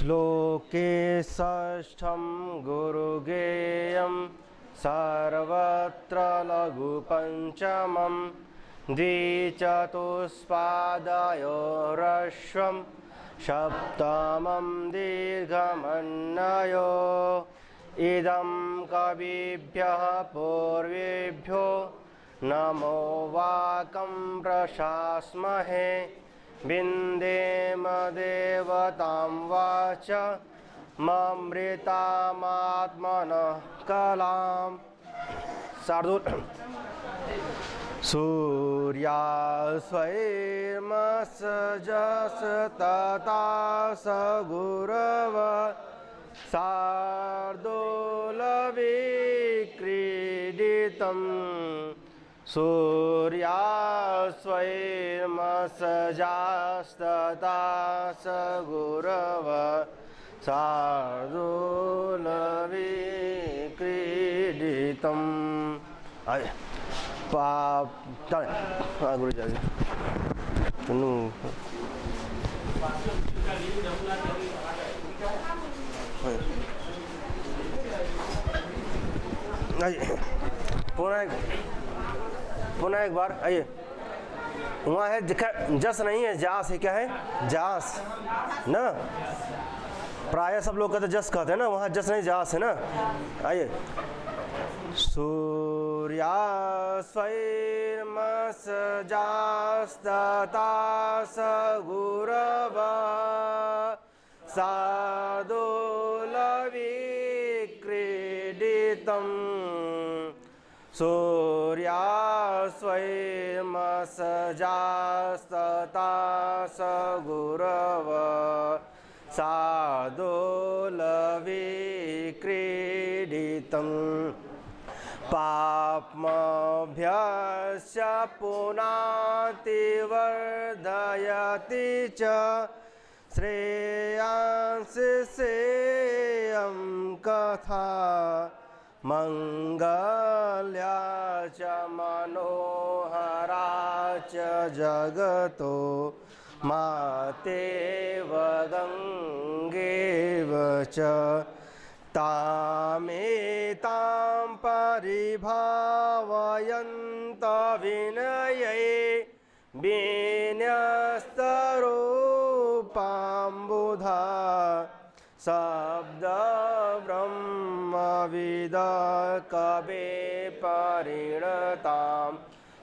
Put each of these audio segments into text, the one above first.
श्लोके षष्ठं गुरुगेयं सर्वत्र लघुपञ्चमं द्विचतुष्पादयोरश्वं सप्तमं दीर्घमन्नयो इदं कविभ्यः पूर्वेभ्यो नमो वाकं प्रशास्महे विन्देम देवतां वाच ममृतामात्मनः कलाम्। शार्दूल। सूर्यास्वैर्मसजस्तता गुरव शार्दूलविक्रीडितम् सूर्यास्वैर्मसजस्तता गुरव शार्दूलविक्रीडितम्। आए पाप गुरु जी पुनः एक बार आइए। वहाँ है जस नहीं है, जास है। क्या है? जास ना। प्राय सब लोग कहते जस कहते हैं ना, वहाँ जस नहीं जास है ना। आइए। सूर्यास्वैर्मसजस्तता गुरव शार्दूलविक्रीडितम् सूर्यास्वैर्मसजस्तता गुरव शार्दूलविक्रीडितम् पाप्मभ्यस्य पुनाति वर्धयति च श्रेयांसि श्रेयं कथा मंगल्या च मनोहरा च जगतो मातेव गंगेव च तामेतां परिभावयन्त विनये विन्यस्तरूपाम्बुधा शब्द ब्रह्मविद कवे परिणतां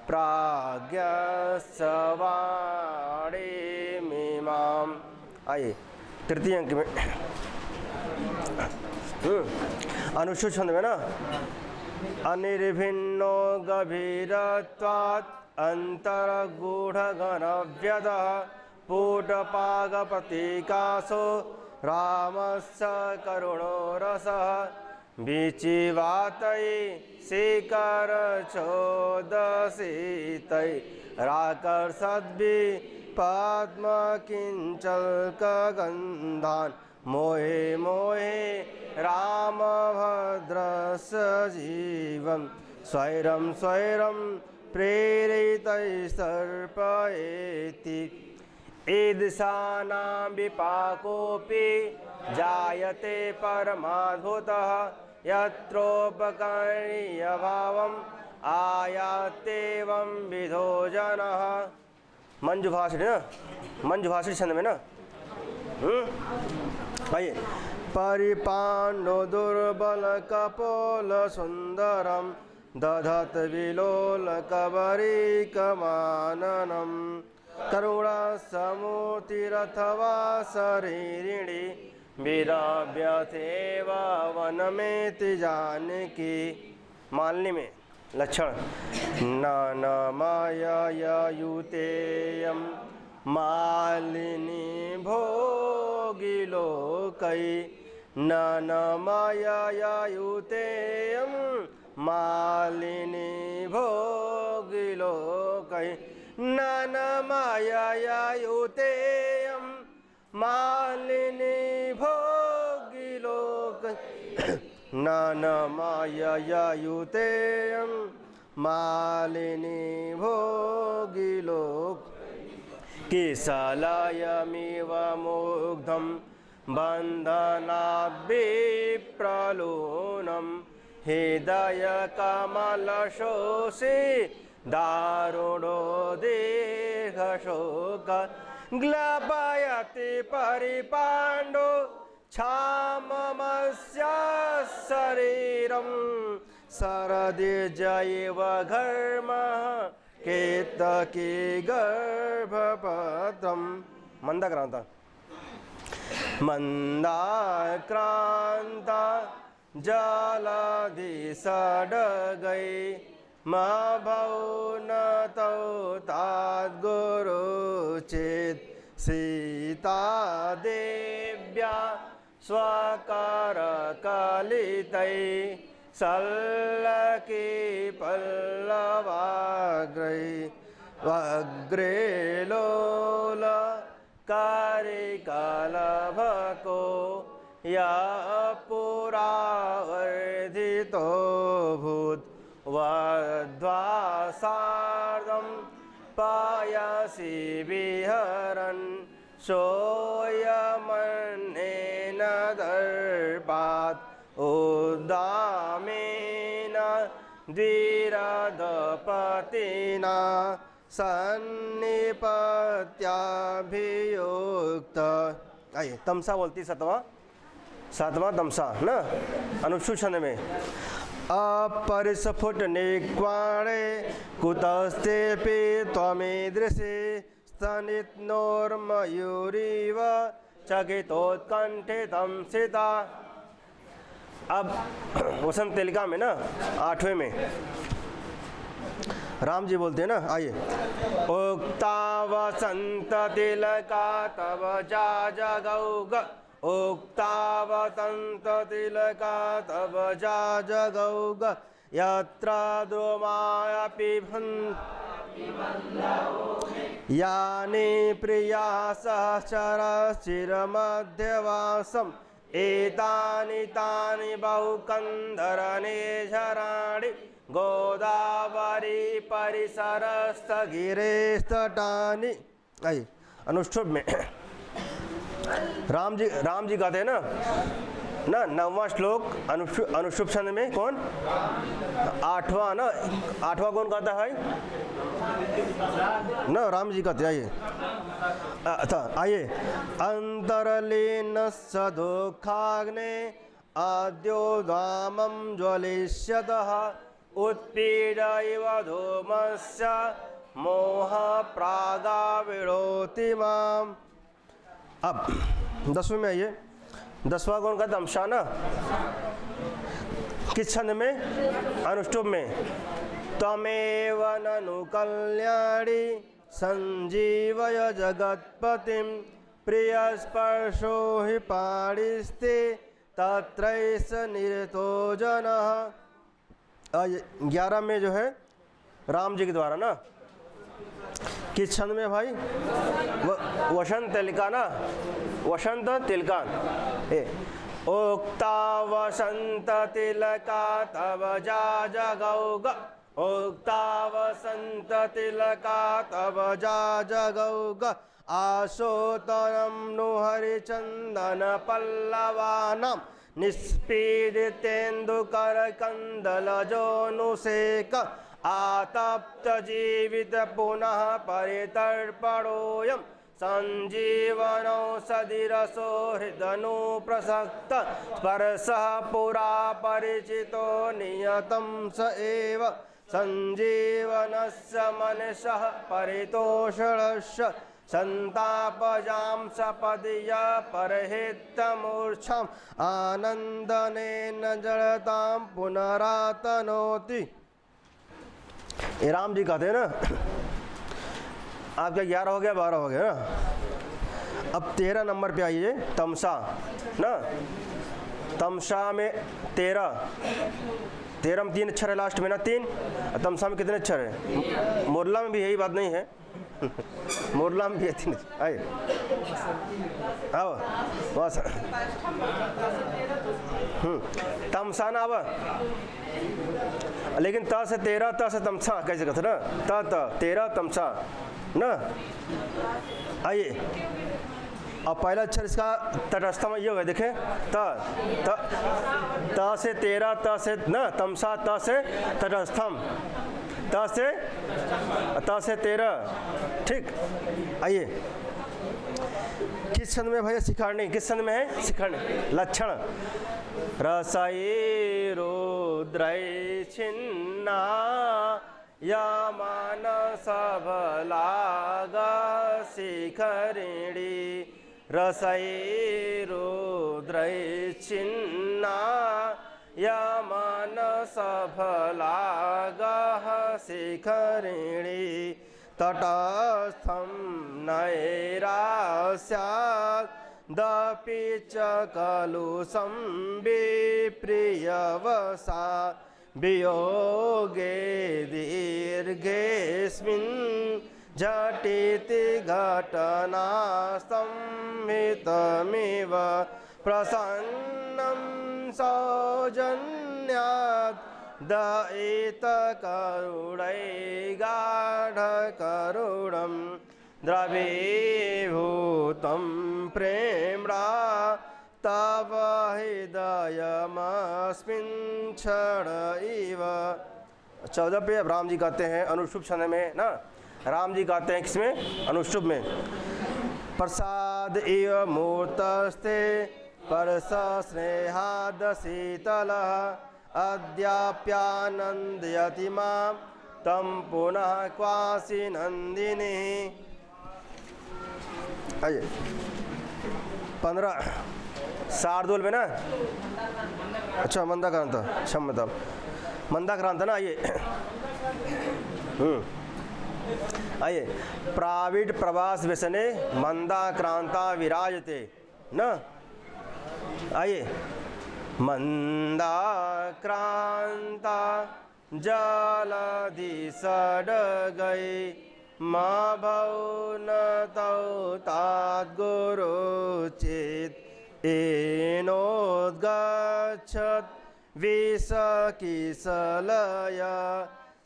प्राज्ञस्वाणीमिमाम्। आइए तृतीय अंक में अनुच्छेद छंद में ना। अनिर्भिन्नो गभीरत्वात् अंतर्गूढ़घनव्यदः पूटपागप्रतीकासो रामस्य करुणो रसः विचिवातै शिखरचोदशितै राकर्षद्भि पद्मकिञ्चल्कगन्धान् मोहे मोहे रामभद्रस्य जीवं स्वैरं स्वैरं प्रेरितैस्तर्पयेति ईदृशानां विपाकोऽपि जायते परमाद्भुतः यत्रोपकरणीयभावम् आयात्येवं विधो जनः। मंजुभाषिणी ना, मंजुभाषिणी छंद में ना। आइए। परिपाण्डो दुर्बल कपोल सुंदरम दधत विलोलकबरीकमाननम् करुणासमूर्तिरथवा शरीरिणी विरव्यथेव वनमेति जानकी। मालिनी में लक्षण न माययुतेयं मालिनी भोगिलोकै न माययुतेयं मालिनी भोगिलोकै न माययुतेयं मालिनी भोगिलोकै न माययुतेयं मालिनी भोगिलोक केशलयमिव मुग्धं बन्धनाद्विप्रलूनं हृदयकमलशोषे दारुणो दीर्घशोक ग्लपयति परिपाण्डो क्षाममस्य शरीरं शरदिर्जैव घर्मः केतकी गर्भपत्रं मंदाक्रांत मंदाक्रांता जलधि सडगै मभौनतौ ताद्गुरुचित् सीता देव्या स्वकरकलितै सल्लकी पल्लवाग्रै वग्रे लोल कारिकलभको यः पुरा वर्धितो भूत् वध्वा पायसि विहरन् सोऽयमन्येन दर्पात् उद्दामेन द्विरदपतिना सन्निपत्याभियुक्त। आइए तमसा बोलती सातवां तमसा न अनुच्छूछन में अपरिस्फुट निक्वाणे कुतस्तेऽपि त्वमीदृशे स्तनितनोर्मयूरिव चकितोत्कण्ठितं सिता। अब वसंत तिलका में ना 8वें में राम जी बोलते हैं ना, आइए। उक्ता वसंत तिलका तव जा जगौग, उक्ता वसंत तिलका तव जा जगौग, यत्र द्रुमायपि यानि प्रिया सहचरश्चिरमध्यवासम् एतानि तानि बहुकन्धरनेझराणि गोदावरी परिसरस्थगिरेस्तटानि। आई अनुष्ठुप में राम जी कहते हैं ना 9वां श्लोक अनुष्ठुप छंद में कौन 8वां ना 8वां कौन कहता है ना राम जी कहते। आइए आइए अंतरलीन सदुखाग्ने आद्योदामं ज्वलिष्यतः उत्पीडैव धूमस्य मोह प्रागाविरोति माम्। अब 10वें में आइए 10वां कौन का तमसा ना किस छंद में अनुष्टुप में त्वमेव ननु कल्याणी संजीवय जगत्पतिं प्रियस्पर्शो हि पाणिस्ते तत्रैष निरतो जनः। 11 में जो है राम जी के द्वारा ना किस छंद में भाई वसंत तिलका ना वसंत तिलका उक्ता वसंत तिलका तव जा जगौग, उक्ता वसंत तिलका तव जा जगौग, आशोतरं नु हरिचंदन पल्लवानां निष्पीडितेन्दुकरकन्दलजोऽनुसेक आतप्त जीवित पुनः परितर्पणोऽयं संजीवनौषधिरसो हृदनुप्रसक्त स्पर्शः पुरा परिचितो नियतं स एव संजीवनस्य मनसः परितोषणस्य संतापजां सपदीय परहितमूर्छाम् आनंदनेन जड़तां पुनरातनोति। ये राम जी कहते हैं ना आपका 11 हो गया 12 हो गया ना। अब 13 नंबर पे आइए तमसा ना तमसा में 13 में 3 अक्षर है लास्ट में ना 3। तमसा में कितने अक्षर है मुरला में भी यही बात नहीं है मुरला में भी 3 आइए आओ बस तमसा ना अब लेकिन त से 13 त से तमसा कैसे कहते ना त 13 तमसा ना। आइए और पहला अक्षर इसका तटस्थम ये हुआ, देखें त से 13, त से न तमसा, त से तटस्थम, त से 13। ठीक, आइए किस छंद में भैया? शिखरणी। किस छंद में है? शिखरणी। लक्षण रसई रुद्रै छिन्ना यमान सबलाग शिखरिणी। रसई रुद्रै छिन्ना यमान सबलाग शिखरिणी। तटस्थं नैरास्यात् दपि च कलुषं विप्रियवसा। वियोगे दीर्घेऽस्मिन् झटिति घटना संहितमिव। प्रसन्नं सौजन्यात् दयितकरुणै गाढकरुणं। द्रवीभूतं प्रेम्णा तव हृदयमस्मिन् क्षण इव। 14 पे अब राम जी गाते हैं अनुष्टुप छंद में ना। राम जी गाते हैं किसमें? अनुष्टुप में। प्रसाद इव मूर्तस्ते परस स्नेहाद शीतलः अद्याप्यानन्दयति मां तं पुनः क्वासि नंदिनी। आइए 15 शार्दूल में ना। अच्छा मंदाक्रांत, क्षमता मंदाक्रांत ना। आइए प्राविड प्रवास व्यसने मंदाक्रांता विराजते न। आइए मंदाक्रांता जलधि सडगै माँ भौ न तौ ताद्गुरुचित् एनोद्गच्छत् विषकिसलय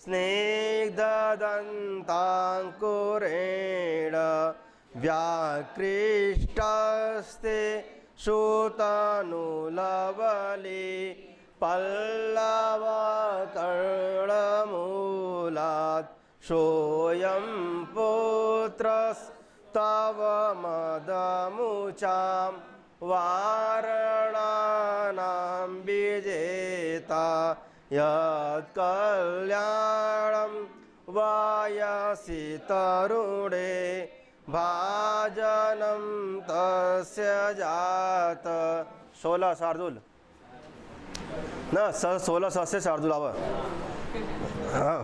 स्निग्धदन्ताङ्कुरेण व्याकृष्टस्ते श्रुतनुलवली पल्लवकर्णमूलात् सोऽयं पुत्रस्तव मदमुचां वारणानां विजेता यत्कल्याणं वायसि तरुणे भाजनं तस्य जात। 16 शार्दूल ना 16 से शार्दूल आवा। हाँ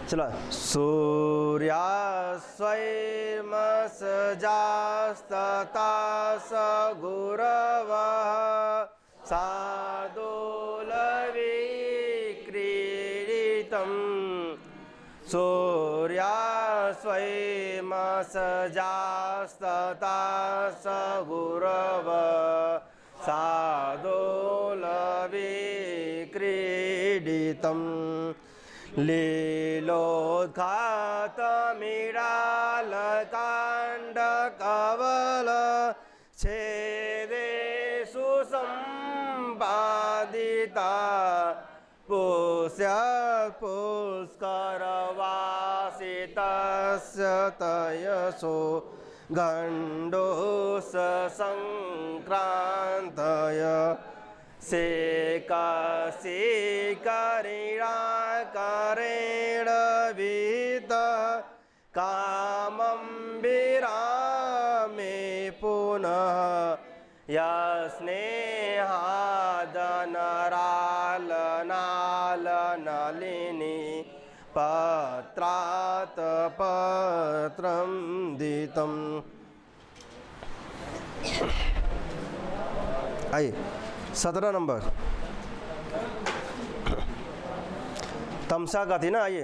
चला। सूर्यास्वैर्मसजास्तता स गुरवः शार्दूलविक्रीडितं। सूर्यास्वैर्मसजास्तता स गुरवः शार्दूलविक्रीडितं। लीलोद्घातमिडालकाण्डकवल छेदेषु सम्पादिता पुष्करवासितस्य तयसो गण्डोस संक्रान्तय शेकशिखरिणाकरेण विहितः कामं विरामे पुनः यस्नेहादनरालनालनलिनी पत्रात् पत्रं दितम्। आइए 17 नंबर तमसा का थी ना। आइए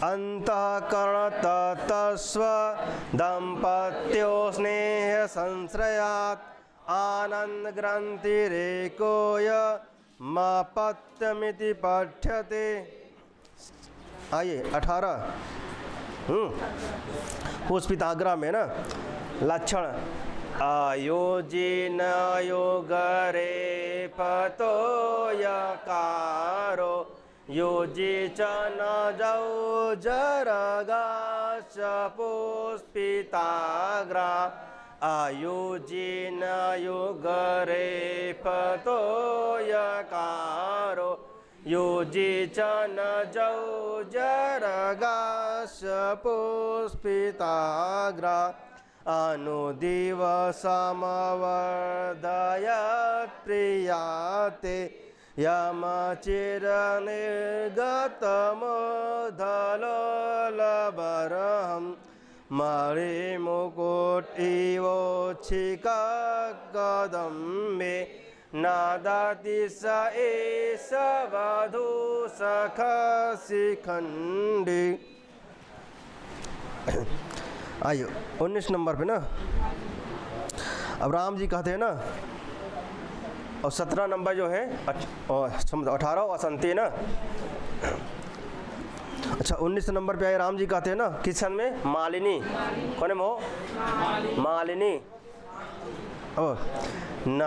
अंतःकरणतस्व दंपत्यो स्नेह संश्रयात् आनंद ग्रंथिरेकोय मपत्यमिति पठ्यते। आइए 18 पुष्पिताग्रा में ना लक्षण आयोजिन योगरे पतो यकारो योजी च न जौ जरगाश पुष्पिताग्रा आयोजिन योगरे पतो यकारो योजी च न जौ जरगाश पुष्पिताग्रा अनुदिवसमवर्धयत् प्रियाते यमचिरनिर्गतमोधलोलबरहं मणिमुकुट इवोच्छिककदम्बे नादति स एष वधू सखशिखण्डी। आइए 19 नंबर पे ना अब राम जी कहते हैं ना, और 17 नंबर जो है 18 वसंती ना। अच्छा 19 नंबर पे आए राम जी कहते हैं ना किस छंद में, मालिनी। कौन हो मालिनी। न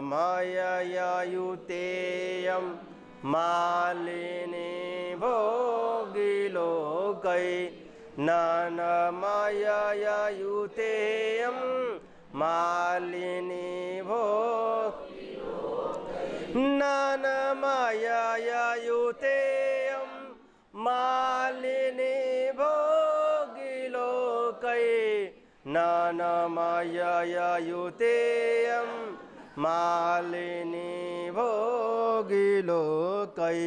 माययुतेयं मालिनी भोगिलोकै न माययुतेयं मालिनी न माययुतेयं मालिनी भोगिलोकै न माययुतेयं मालिनी भोगिलोकै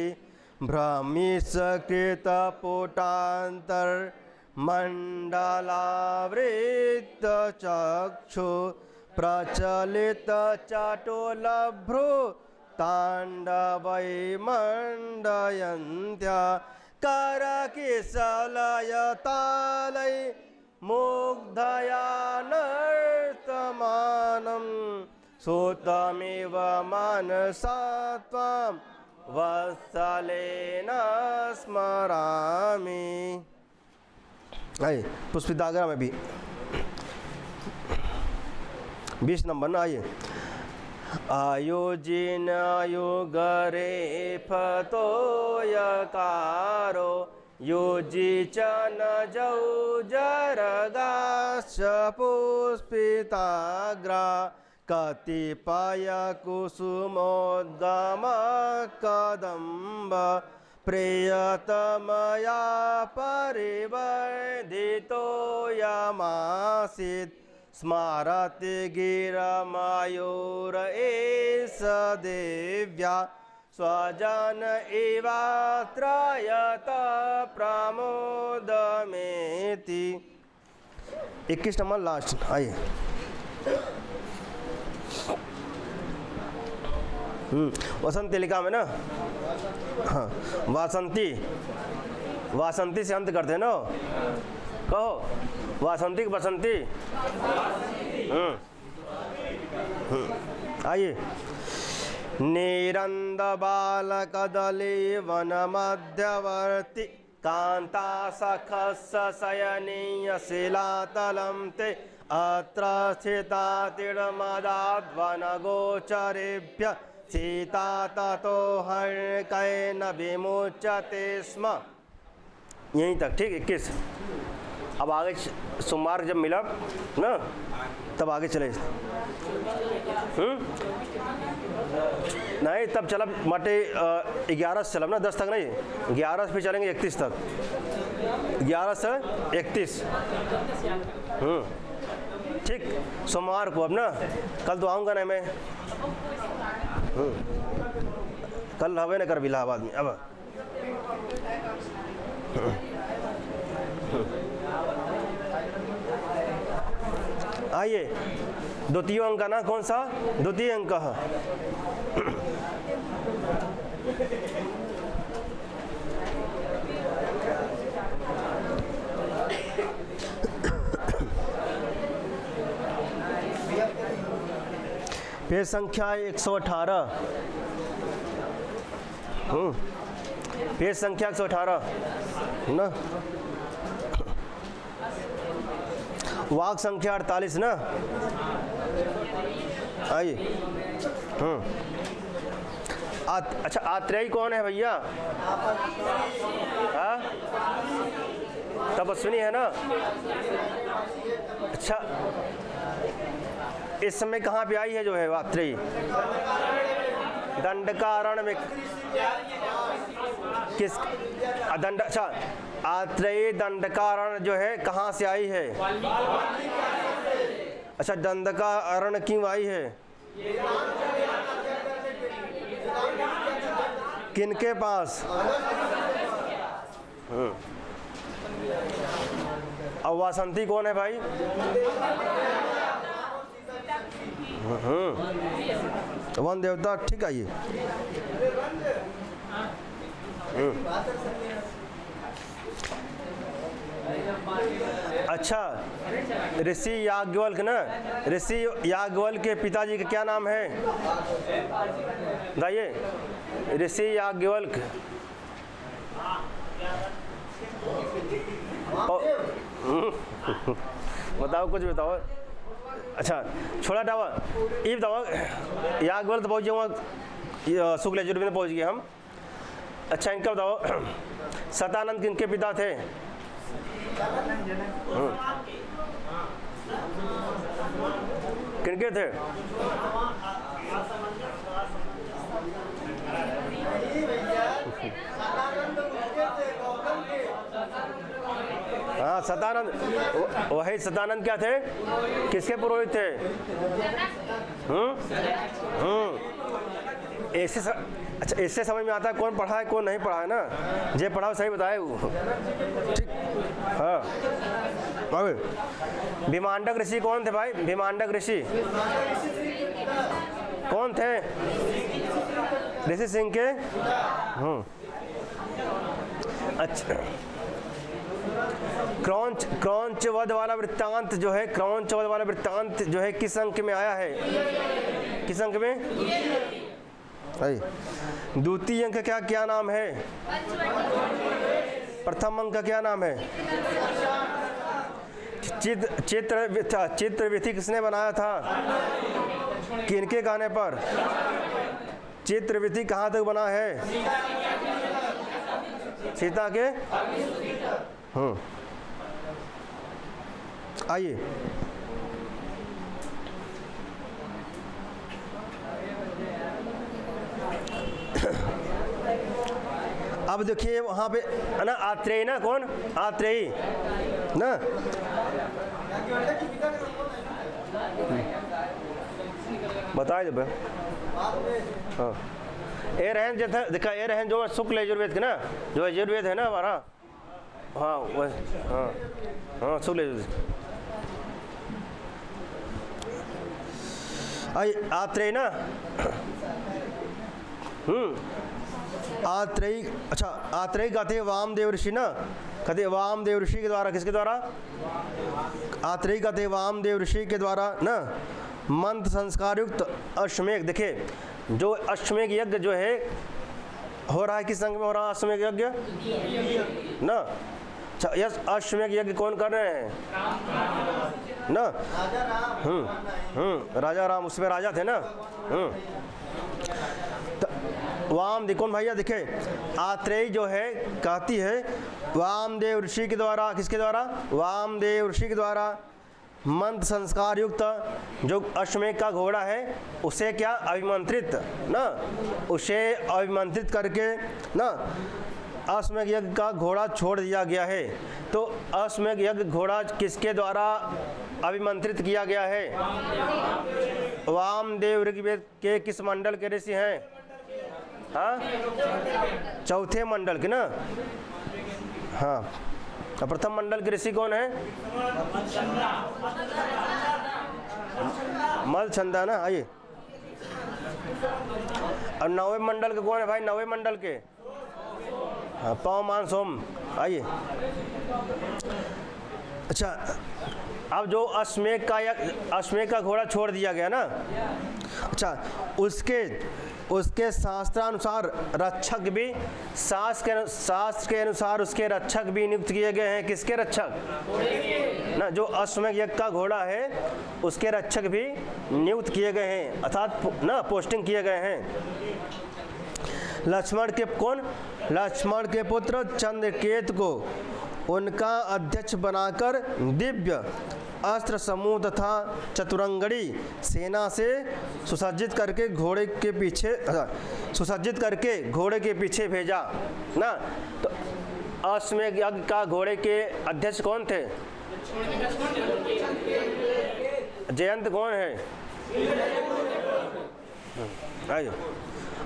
भ्रमिष्कृतपुटान्तर मण्डलावृत्तचक्षु प्रचलितचटोलभ्रू ताण्डवै मण्डयन्त्या करकिशलयतालै मुग्धया नर्तमानं सुतमिव मनसा त्वां वत्सलेन स्मरामि। आइए पुष्पिताग्रा में भी 20 नंबर ना। आइए आयोजिन योगरे पतो यकारो योजी च न जौ जरगाश पुष्पिताग्रा कतिपय कुसुमोद्गम कदम्ब प्रियतमया परिवर्धितो यमासीत् स्मारति गिरमयूर एष देव्या स्वजन इवात्रयत प्रमोदमेति। 21 नंबर लास्ट। आइए वसंत लिखा में ना, हाँ वासंती, वासंती से अंत करते हैं ना, कहो वासंती की बसंती। आइए निरंद बालकदली वन मध्यवर्ती कांता सखस्य शयनीय शिलातलं ते अत्र स्थिता तिर्मदाद्वन गोचरेभ्य सीता ततो हर्कैन विमुच्यते स्म। यहीं तक ठीक 21। अब आगे सोमवार जब मिला ना तब आगे चले। नहीं तब चला मटे 11 से चलब ना, 10 तक नहीं, 11 से फिर चलेंगे 31 तक, 11 से 31। ठीक सोमवार को। अब ना कल तो आऊँगा ना मैं, कल हवे न कर इलाहाबाद में। अब आइए द्वितीय अंक ना, कौन सा द्वितीय अंक है? पेज संख्या 118। पेज संख्या 118 ना। वाक संख्या 48 ना। आइए। अच्छा, आत्रेयी कौन है भैया? हाँ, तपस्विनी है ना। अच्छा, इस समय कहाँ पे आई है जो है आत्रेयी? दंडकारण्य में। किस दंड अच्छा, आत्रेयी दंडकारण्य जो है कहाँ से आई है? अच्छा, दंडकारण्य क्यों आई है? किनके पास? अब वासंती कौन है भाई? वन देवता, ठीक है। ये अच्छा, ऋषि याज्ञवल्क्य ना। ऋषि याज्ञवल्क्य के पिताजी का क्या नाम है? बताइए। ऋषि याज्ञवल्क्य। बताओ, कुछ बताओ। अच्छा, छोड़ा डावा ये बताओ। याज्ञवल्क्य पहुँच गए वहाँ, शुक्ल यजुर्वेद में पहुँच गए हम। अच्छा, इनका बताओ, सतानंद किनके पिता थे? किनके थे? हाँ, सतानंद। वही सतानंद क्या थे? किसके पुरोहित थे? अच्छा, इससे समझ में आता है कौन पढ़ा है कौन नहीं पढ़ा है ना। जे पढ़ा सही बताए वो, ठीक। हाँ, भीमांडक ऋषि कौन थे भाई? भीमांडक ऋषि कौन थे? ऋषि सिंह के। अच्छा, क्रौंच वध वाला वृत्तांत जो है, क्रौंच वध वाला वृत्तांत जो है किस अंक में आया है? किस अंक में? द्वितीय अंक का क्या नाम है? प्रथम अंक का क्या नाम है? चित्रविधि किसने बनाया था? किनके कहने पर? चित्रविधि कहाँ तक बना है? सीता के। आइए। अब देखिए वहाँ पे है ना, आत्रेयी ना। कौन? आत्रेयी ना। बताए जब। हाँ, ए रहन जो था, देखा ए रहन जो शुक्ल यजुर्वेद के ना, जो यजुर्वेद है ना हमारा। हाँ वह, हाँ हाँ, शुक्ल यजुर्वेद। आत्रेयी ना। आत्रेयी। अच्छा, आत्रेयी कहते हैं वामदेव ऋषि ना। कहते वामदेव ऋषि के द्वारा। किसके द्वारा? आत्रेयी कहते हैं वामदेव ऋषि के द्वारा ना मंत्र संस्कार युक्त अश्वमेघ। देखिए, जो अश्वमेघ यज्ञ जो है हो रहा है, किस संग में हो रहा है अश्वमेघ यज्ञ ना? अच्छा, यस, अश्वमेघ यज्ञ कौन कर रहे हैं ना? राजा राम, उसमें राजा थे ना। वाम कौन भैया? देखे, आत्रेयी जो है कहती है वामदेव ऋषि के द्वारा। किसके द्वारा? वामदेव ऋषि के द्वारा मंत्र संस्कार युक्त जो अश्वमेघ का घोड़ा है उसे क्या अभिमंत्रित ना, उसे अभिमंत्रित करके ना अश्वमेघ यज्ञ का घोड़ा छोड़ दिया गया है। तो अश्वमेघ यज्ञ घोड़ा किसके द्वारा अभिमंत्रित किया गया है? वामदेव ऋग्वेद के किस मंडल के ऋषि हैं? हाँ, चौथे मंडल के ना। हाँ, प्रथम मंडल के ऋषि कौन है? मलछंदा ना। आइए। और नौवे मंडल के कौन है भाई? नौवे मंडल के हाँ, पवमान सोम। आइए। अच्छा, अब जो अश्वमेध का घोड़ा छोड़ दिया गया ना, अच्छा, उसके शास्त्रानुसार रक्षक भी, शास्त्र के अनुसार उसके रक्षक भी नियुक्त किए गए हैं। किसके रक्षक? ना, जो अश्वमेध यज्ञ का घोड़ा है उसके रक्षक भी नियुक्त किए गए हैं, अर्थात ना पोस्टिंग किए गए हैं। लक्ष्मण के पुत्र चंद्रकेतु को उनका अध्यक्ष बनाकर दिव्य अस्त्र समूह तथा चतुरंगड़ी सेना से सुसज्जित करके घोड़े के पीछे भेजा ना। तो अश्वमेध यज्ञ का घोड़े के अध्यक्ष कौन थे? जयंत कौन है?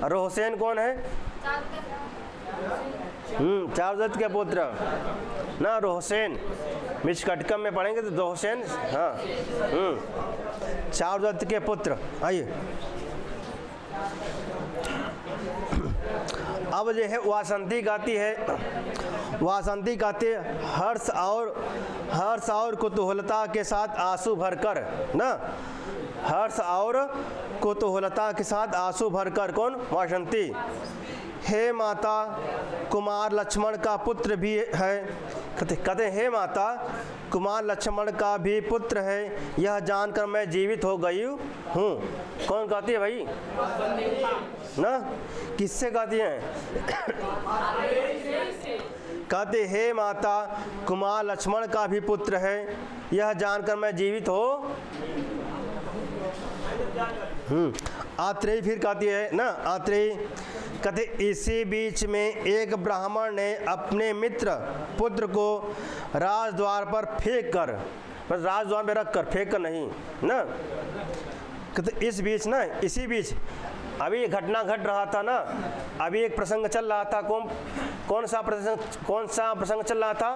रोहसेन कौन है? चारुदत्त के पुत्र ना, रोहसेन। मिशकटकम में पढ़ेंगे तो रोहसेन, हाँ, चारुदत्त के पुत्र। आइए, अब जो है वासंती गाती है, वासंती गाते हर्ष और कुतूहलता के साथ आंसू भरकर ना, हर्ष और कुतूहलता के साथ आंसू भरकर। कौन? वासंती। हे माता, कुमार लक्ष्मण का पुत्र भी है, कहते हे माता, कुमार लक्ष्मण का भी पुत्र है, यह जानकर मैं जीवित हो गई हूँ। कौन गाती है भाई? ना, किससे गाती हैं? कहते हे माता, कुमार लक्ष्मण का भी पुत्र है, यह जानकर मैं जीवित हो। आत्रेयी फिर कहती है ना, आत्रेयी कहते इसी बीच में एक ब्राह्मण ने अपने मित्र पुत्र को राजद्वार पर फेंक कर, बस राजद्वार में रख कर, फेंक कर नहीं ना, कहते इस बीच ना, इसी बीच अभी ये घटना घट रहा था ना, अभी एक प्रसंग चल रहा था। कौन सा प्रसंग चल रहा था?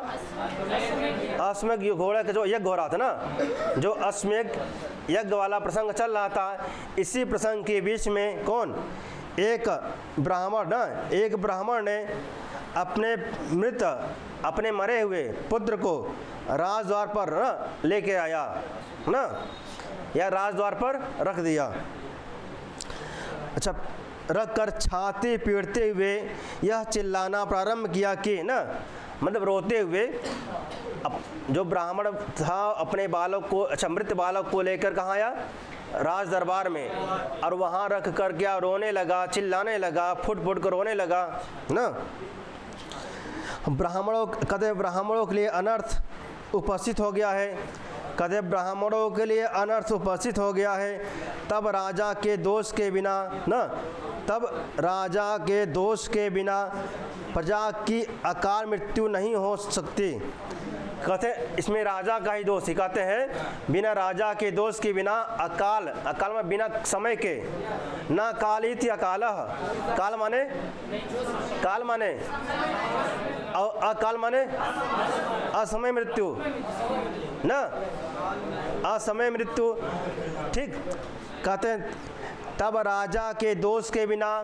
अश्वमेध घोड़े का जो यज्ञ हो रहा था ना, जो अश्वमेध यज्ञ वाला प्रसंग चल रहा था। इसी प्रसंग के बीच में कौन? एक ब्राह्मण ने अपने मरे हुए पुत्र को राजद्वार पर ना लेके आया ना, या राजद्वार पर रख दिया। अच्छा, रख कर छाती पीटते हुए यह चिल्लाना प्रारंभ किया कि ना, मतलब रोते हुए, जो ब्राह्मण था अपने बालक को, अच्छा, मृत बालक को लेकर कहाँ आया? राज दरबार में, और वहाँ रख कर क्या रोने लगा, चिल्लाने लगा, फुट फुट कर रोने लगा ना। ब्राह्मणों के लिए अनर्थ उपस्थित हो गया है, ब्राह्मणों के लिए अनर्थ उपस्थित हो गया है। तब राजा के दोष के बिना प्रजा की अकाल मृत्यु नहीं हो सकती। कहते इसमें राजा का ही दोष ही, कहते हैं बिना राजा के दोष के बिना अकाल में बिना समय के, ना कालित अकाल, काल माने और अकाल माने असमय मृत्यु ना, असमय मृत्यु, ठीक। कहते हैं तब राजा के दोष के बिना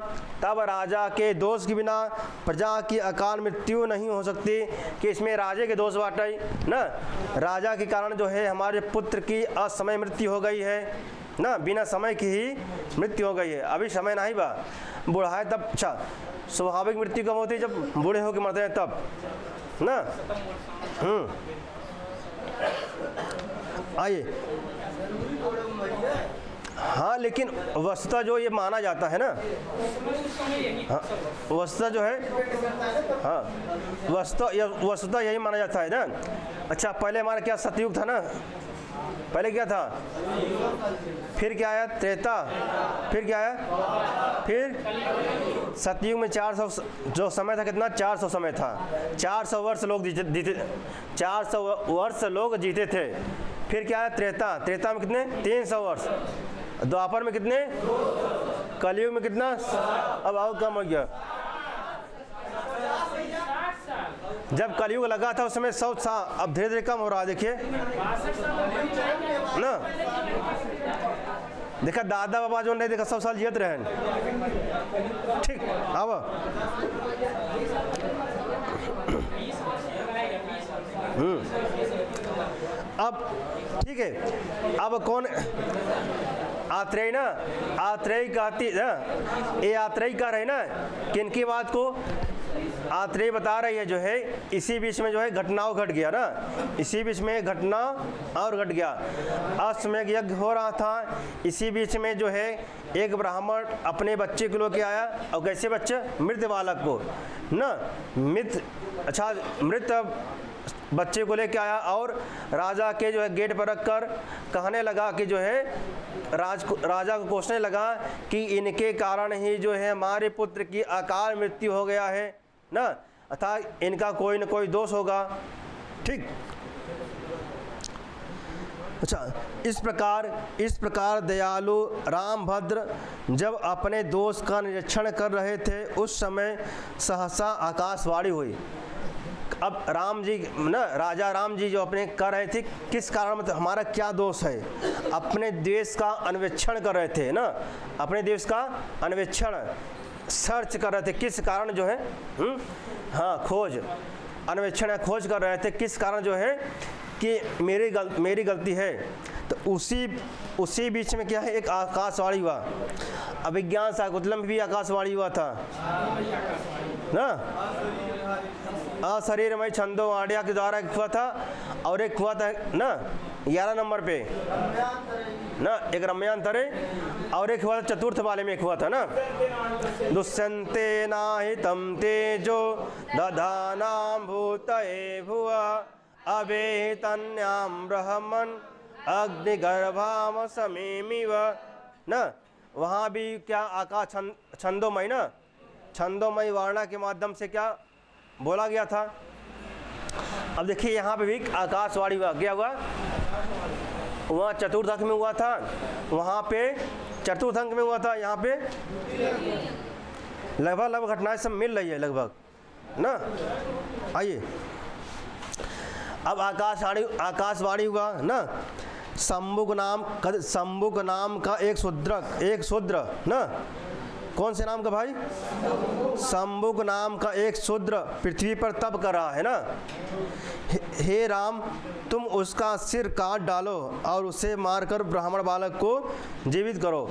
प्रजा की अकाल मृत्यु नहीं हो सकती, कि इसमें राजे के दोष बाटे ना, राजा के कारण जो है हमारे पुत्र की असमय मृत्यु हो गई है ना, बिना समय की ही मृत्यु हो गई है। अभी समय नहीं बा, बूढ़ा है तब, अच्छा, स्वाभाविक मृत्यु कब होती है? जब बूढ़े होकर मरते हैं तब ना। आइए, हाँ, लेकिन वस्तुतः जो ये माना जाता है ना, हाँ, वस्तुतः जो है, हाँ, वस्तुतः यही माना जाता है ना। अच्छा, पहले हमारा क्या सतयुग था ना, पहले क्या था, फिर क्या आया? त्रेता, फिर क्या आया? फिर सतयुग में 400 जो समय था, कितना? 400 समय था, 400 वर्ष लोग जीते, 400 वर्ष लोग जीते थे। फिर क्या आया? त्रेता में कितने? 300 वर्ष। द्वापर में कितने? कलयुग में कितना? अब आओ कम हो गया। जब कलयुग लगा था उस समय 100 था, अब धीरे धीरे कम हो रहा है। देखिए ना, देखा दादा बाबा जो नहीं देखा 100 साल जियत रहे, ठीक। अब अब ठीक है, अब कौन आत्रेय ना, आत्रेय कहती ना, ये आत्रेय कह रहे ना किनकी बात को, आत्रेय बता रही है जो है इसी बीच में जो है घटनाओं घट गया ना, इसी बीच में घटना और घट गया। अश्वमेध यज्ञ हो रहा था, इसी बीच में जो है एक ब्राह्मण अपने बच्चे को लेके आया, और कैसे बच्चे, मृत बालक को ना, मृत बच्चे को लेके आया और राजा के जो है गेट पर रख कर कहने लगा कि जो है राजा को कोसने लगा कि इनके कारण ही जो है हमारे पुत्र की अकाल मृत्यु हो गया है ना, अर्थात इनका कोई न कोई दोष होगा। ठीक, अच्छा, इस प्रकार दयालु रामभद्र जब अपने दोष का निरीक्षण कर रहे थे, उस समय सहसा आकाशवाणी हुई। अब राम जी ना, राजा राम जी जो अपने कर रहे थे, किस कारण, मतलब हमारा क्या दोष है, अपने देश का अन्वेषण कर रहे थे ना, अपने देश का अन्वेषण सर्च कर रहे थे, किस कारण जो है हाँ खोज, अन्वेषण या खोज कर रहे थे, किस कारण जो है कि मेरी गलती है। तो उसी बीच में क्या है, एक आकाशवाणी हुआ। अभिज्ञान शाकुंतलम में भी आकाशवाणी हुआ था ना, अशरीरमय छंदो आड्या के द्वारा एक हुआ था, और एक हुआ था ना 11 नंबर पे ना, एक रम्यांतरे, और एक हुआ था चतुर्थ वाले में, एक हुआ था ना दुष्यन्ते नाहितं तेजो दधानां भूतये भुवा अवेतन्यां ब्रह्मन् अग्निगर्भाम समीमिव ना, वहाँ भी क्या आकाश छंदोमय ना, छंदोमय वारणा के माध्यम से क्या बोला गया था। अब देखिए यहाँ पे भी आकाशवाणी हुआ, क्या हुआ, वहाँ चतुर्थ अंक में हुआ था, वहाँ पे चतुर्थ अंक में हुआ था, यहाँ पे लगभग घटनाएं सब मिल रही है लगभग ना। आइए, अब आकाशवाणी हुआ ना, शंभुक नाम का एक शूद्र ना, कौन से नाम का भाई, शंभुक नाम का एक शूद्र पृथ्वी पर तप कर रहा है ना, हे राम तुम उसका सिर काट डालो और उसे मारकर ब्राह्मण बालक को जीवित करो।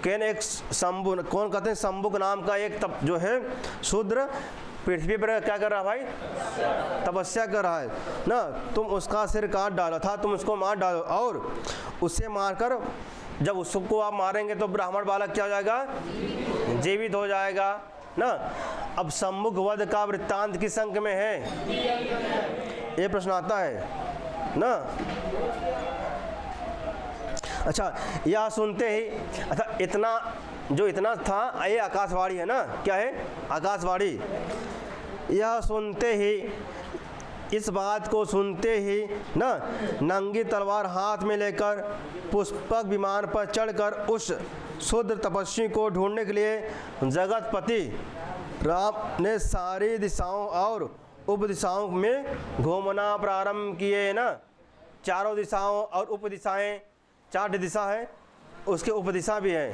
एक शंभु, कौन कहते हैं, शंभुक नाम का एक तप जो है शूद्र पृथ्वी पर क्या कर रहा है भाई, तपस्या कर रहा है ना, तुम उसका सिर काट डालो था, तुम उसको मार डालो, और उसे मारकर जब उसको आप मारेंगे तो ब्राह्मण बालक क्या हो जाएगा, जीवित हो जाएगा ना। अब शंभुक वध का वृत्तांत किस अंक में है, ये प्रश्न आता है ना। अच्छा, यह सुनते ही, अच्छा इतना था, ये आकाशवाणी है ना, क्या है, आकाशवाणी। यह सुनते ही, इस बात को सुनते ही ना, नंगी तलवार हाथ में लेकर पुष्पक विमान पर चढ़कर उस शूद्र तपस्वी को ढूंढने के लिए जगतपति राम ने सारी दिशाओं और उपदिशाओं में घूमना प्रारंभ किए ना। चारों दिशाओं और उपदिशाएं, 4 दिशा है, उसके उपदिशा भी है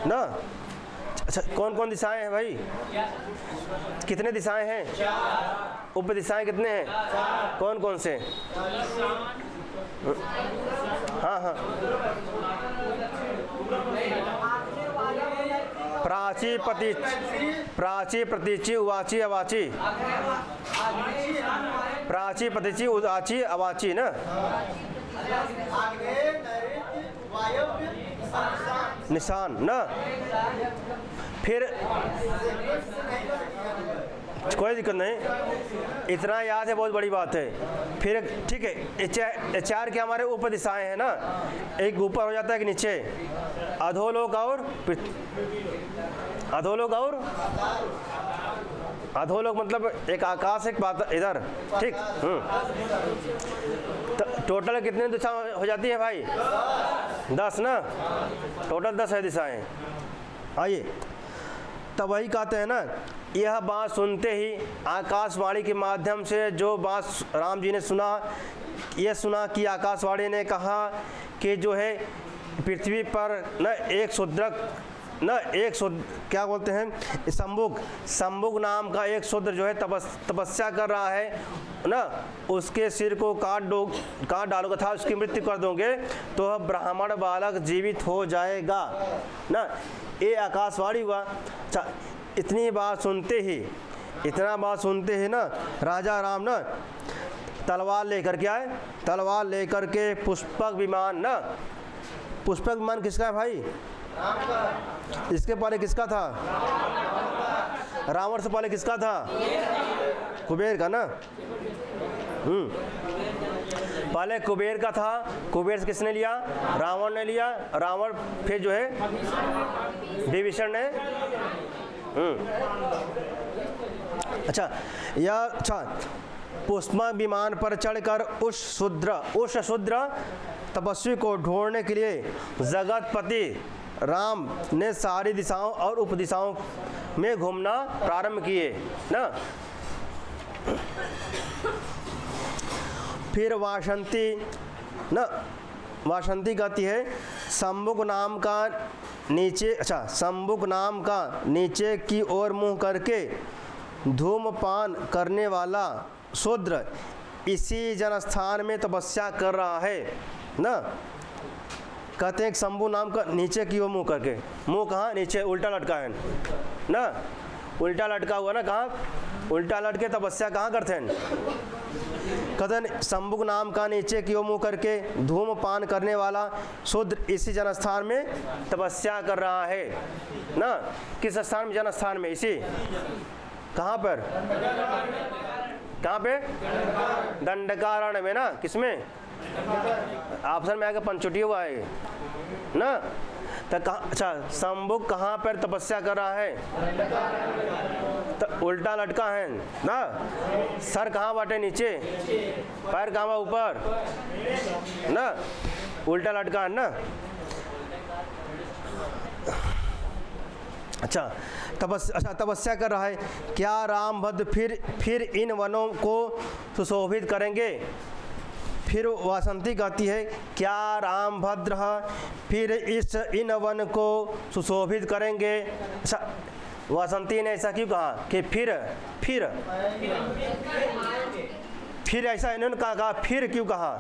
ना। अच्छा, कौन कौन दिशाएं हैं भाई, कितने दिशाएं हैं, उपदिशाएं कितने हैं, कौन कौन से, हाँ, प्राची प्रतीची उवाची अवाची, प्राची प्रतीची उवाची अवाची ना। निशान ना, फिर कोई दिक्कत नहीं, इतना याद है, बहुत बड़ी बात है। फिर ठीक है, 4 के हमारे ऊपर दिशाएं हैं ना, एक ऊपर हो जाता है, एक नीचे, अधोलोक अधोलोक मतलब एक आकाश, एक बात इधर, ठीक। टोटल कितने दिशा हो जाती है भाई, 10 ना, टोटल 10 है दिशाएं। आइए, तब वही कहते हैं ना, यह बात सुनते ही आकाशवाणी के माध्यम से जो बात राम जी ने सुना, यह सुना कि आकाशवाणी ने कहा कि जो है पृथ्वी पर न एक शूद्रक ना एक शूद्र क्या बोलते हैं, संबुक नाम का एक शूद्र जो है तपस्या कर रहा है ना, उसके सिर को काट डालोगे तथा उसकी मृत्यु कर दोगे तो वह ब्राह्मण बालक जीवित हो जाएगा ना। ये आकाशवाणी हुआ। अच्छा, इतनी बात सुनते ही ना राजा राम ना तलवार लेकर के आए, तलवार लेकर के पुष्पक विमान ना, पुष्पक विमान किसका है भाई? इसके पहले किसका था? रावण से पहले किसका था? कुबेर का ना। पहले कुबेर का था, कुबेर से किसने लिया? रावण ने लिया। रावण फिर जो है विभीषण ने। अच्छा, पुष्पक विमान पर चढ़कर उस शूद्र तपस्वी को ढूंढने के लिए जगतपति राम ने सारी दिशाओं और उपदिशाओं में घूमना प्रारंभ किए ना। फिर वासंती कहती है संबुक नाम का नीचे की ओर मुंह करके धूमपान करने वाला शूद्र इसी जनस्थान में तपस्या कर रहा है ना। कहते हैं शंभु नाम का नीचे की ओर मुंह करके, मुंह कहाँ? नीचे, उल्टा लटका है ना, उल्टा लटका हुआ ना, कहाँ? उल्टा लटके तपस्या कहाँ करते हैं? कहते हैं शंभु नाम का नीचे की ओर मुंह करके धूमपान करने वाला शूद्र इसी जनस्थान में तपस्या कर रहा है ना। किस स्थान में? जनस्थान में। इसी कहाँ पर? कहाँ पे? दंडकारण्य में ना। किसमें? ऑप्शन में आएगा पंचुटी हुआ है ना। तो कहाँ? अच्छा, संबुक कहाँ पर तपस्या कर रहा है? तो उल्टा लटका है ना। सर कहाँ बाटे? नीचे। पैर कहाँ बा? ऊपर ना। उल्टा लटका है ना। अच्छा, तपस्या कर रहा है। क्या रामभद्र फिर इन वनों को सुशोभित करेंगे? फिर वासंती कहती है क्या रामभद्र फिर इन वन को सुशोभित करेंगे? अच्छा, वासंती ने ऐसा क्यों कहा कि फिर ऐसा इन्होंने कहा? फिर क्यों कहा?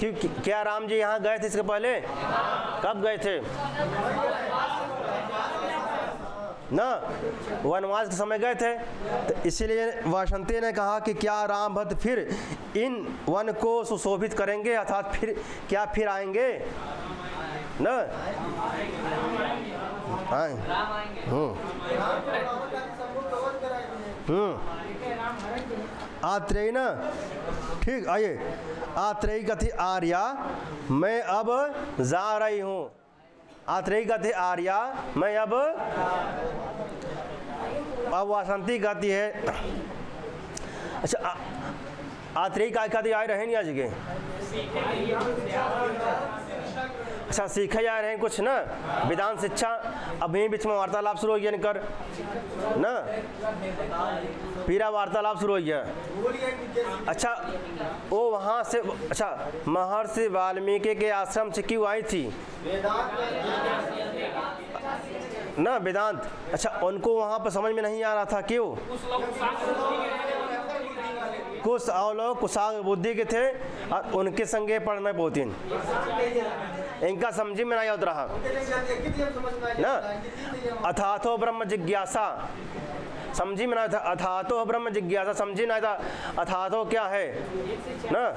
क्यों? क्या राम जी यहाँ गए थे इसके पहले? कब गए थे ना? वनवास के समय गए थे। तो इसीलिए वासंती ने कहा कि क्या रामभद्र फिर इन वन को सुशोभित करेंगे, अर्थात फिर आएंगे ना। आत्रेयी ना, ठीक। आइए, आत्रेयी कथी आर्या मैं अब जा रही हूँ। आत्रेयी कहती आर्या मैं अब वासंती कहती है। अच्छा, आत्रेयी का कहती आए रहे नहीं आज के? अच्छा, सीखे जा रहे हैं कुछ ना, वेदांत शिक्षा। अभी बीच में वार्तालाप शुरू हो गया निकर ना, पीरा वार्तालाप शुरू हो गया। अच्छा, वो वहाँ से, अच्छा, महर्षि वाल्मीकि के आश्रम से क्यों आई थी ना वेदांत? अच्छा, उनको वहाँ पर समझ में नहीं आ रहा था। क्यों? कुछ और लोग कुशाग्र बुद्धि के थे और उनके संगे पढ़ना पोतीन, इनका समझी में नहीं होता रहा ना। अथातो ब्रह्म जिज्ञासा समझी में नहीं था। अथातो ब्रह्म जिज्ञासा समझी नहीं था। अथातो क्या है ना।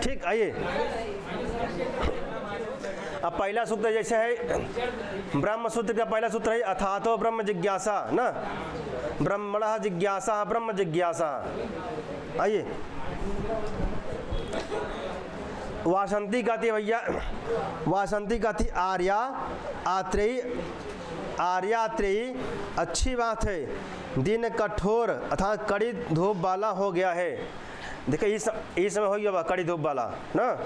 ठीक, आइए अब पहला सूत्र जैसे है ब्रह्म सूत्र का पहला सूत्र है अथातो ब्रह्म जिज्ञासा ना, ब्रह्मणः जिज्ञासा ब्रह्म जिज्ञासा। आइए, वासंती कहती है भैया, वासंती कहती आर्या आत्रेयी अच्छी बात है, दिन कठोर अर्थात कड़ी धूप वाला हो गया है। देखिए इस समय हो गया कड़ी धूप वाला ना।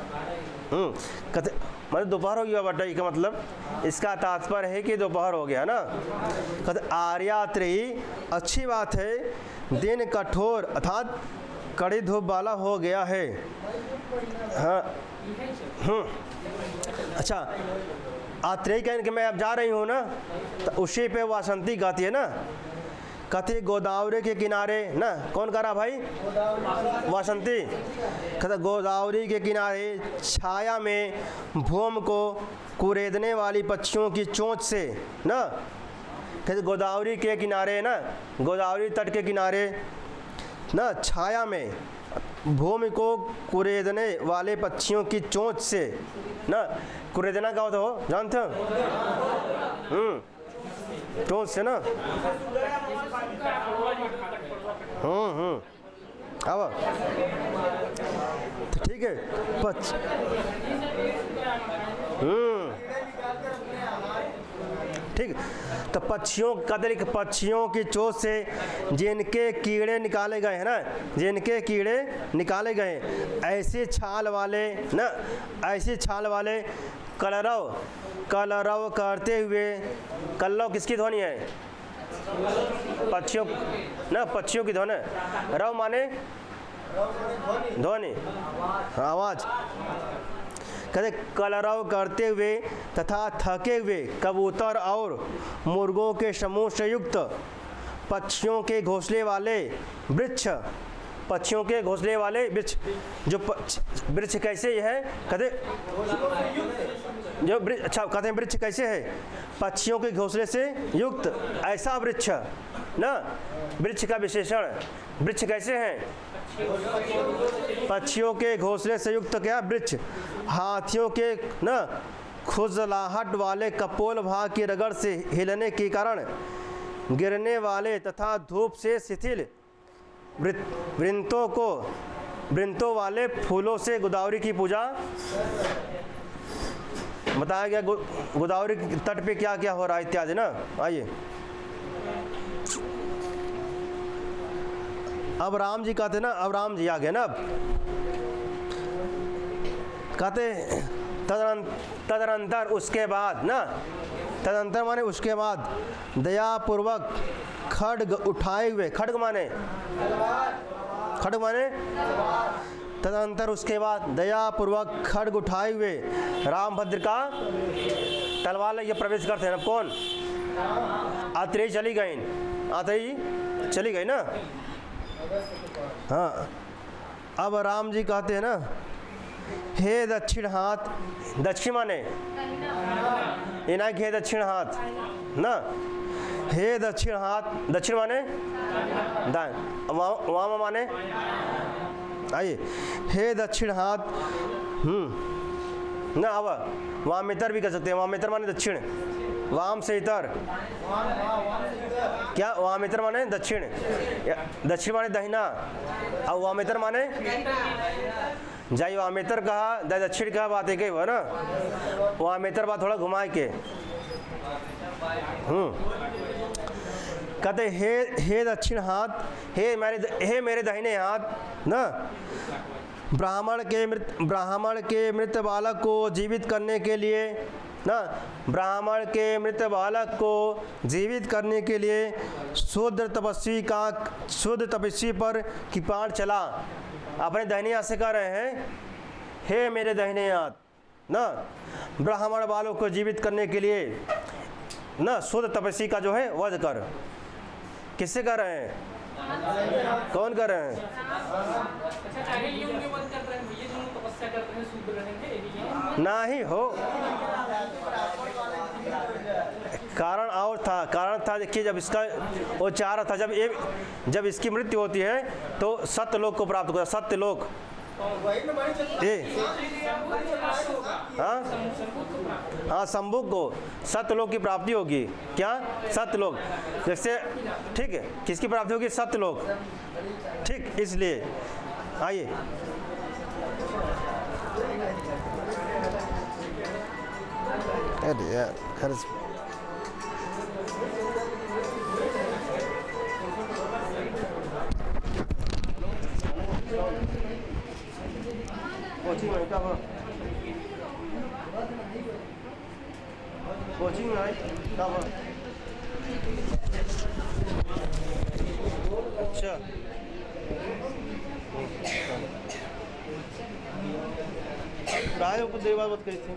कहते मतलब दोपहर हो गया बटा, का मतलब इसका तात्पर्य है कि दोपहर हो गया ना। कहते आर्यात्रेयी अच्छी बात है, दिन कठोर अर्थात कड़ी धूप वाला हो गया है। हाँ, अच्छा, आत्रेयी कहने कि मैं अब जा रही हूँ ना, तो उसी पे वासंती गाती है ना, कहती गोदावरी के किनारे ना, कौन गा रहा भाई? वासंती। कहते गोदावरी के किनारे छाया में भूम को कुरेदने वाली पक्षियों की चोंच से ना, कहते गोदावरी के किनारे ना, गोदावरी तट के किनारे ना, छाया में भूमि को कुरेदने वाले पक्षियों की चोंच से ना, कुरेदना क्या होता हो जानते हो? चोंच से ना। अब तो ठीक है, ठीक। तो पक्षियों की चोंच से जिनके कीड़े निकाले गए हैं ना, जिनके कीड़े निकाले गए, ऐसे छाल वाले कलरव करते हुए, कलरव किसकी ध्वनि है? पक्षियों की ध्वनि। रव माने ध्वनि, आवाज। कहते कलरव करते हुए तथा थके हुए कबूतर और मुर्गों के समूह से युक्त पक्षियों के घोंसले वाले वृक्ष, पक्षियों के घोंसले वाले वृक्ष, जो वृक्ष कैसे है? कहते जो वृक्ष, अच्छा कहते हैं वृक्ष कैसे है? पक्षियों के घोंसले से युक्त ऐसा वृक्ष ना, वृक्ष का विशेषण। वृक्ष कैसे हैं? पक्षियों के घोंसले से युक्त क्या वृक्ष, हाथियों के ना खुजलाहट वाले कपोल भाग की रगड़ से हिलने के कारण गिरने वाले तथा धूप से शिथिल वृंतों वाले फूलों से गोदावरी की पूजा। बताया गया गोदावरी के तट पे क्या क्या हो रहा है इत्यादि ना। आइए, अब राम जी कहते ना, अब राम जी आ गए ना। अब कहते तदनंतर उसके बाद ना, तदनंतर माने उसके बाद दयापूर्वक खड्ग उठाए हुए, खड्ग माने तदनंतर उसके बाद दयापूर्वक खड्ग उठाए हुए रामभद्र का तलवार ये प्रवेश करते हैं। अब कौन? आत्रेयी चली गई, आत्रेयी चली गई ना। हाँ, अब राम जी कहते हैं ना, हे दक्षिण हाथ, दक्षिण माने इनाक, हे दक्षिण हाथ ना, हे दक्षिण हाथ, दक्षिण माने दाएं, वाम माने, आइए, हे दक्षिण हाथ ना। अब वामेतर भी कर सकते हैं, वामेतर माने दक्षिण, वाम से इतर क्या, वामेतर माने दक्षिण, दक्षिण माने दहिना, अब वामेतर माने जाई, वामेतर कहा दक्षिण कहा, बात एक ही हुआ ना। वामेतर बात थोड़ा घुमाए के। कहते हे दक्षिण हाथ, हे मेरे दाहिने हाथ ना, ब्राह्मण के मृत बालक को जीवित करने के लिए ना, ब्राह्मण के मृत बालक को जीवित करने के लिए शुद्ध तपस्वी पर कृपाण चला। अपने दाहिने हाथ से कह रहे हैं, हे मेरे दाहिने हाथ ना, ब्राह्मण बालक को जीवित करने के लिए ना शुद्ध तपस्वी का जो है वध कर। किससे कर रहे हैं? कौन कर रहे हैं? नहीं हो, कारण और था, कारण था। देखिए, जब इसका वो चाह रहा था, जब इसकी मृत्यु होती है तो सत्यलोक को प्राप्त होगा, सत्यलोक। हाँ, शंभुक को सत्यलोक की प्राप्ति होगी। क्या? सत्यलोक। जैसे ठीक है, किसकी प्राप्ति होगी? सत्यलोक। ठीक, इसलिए आइए, अरे यार खर्च कोचिंग में क्या हुआ? कोचिंग में क्या हुआ? अच्छा, प्राय को देवा बात कही थी।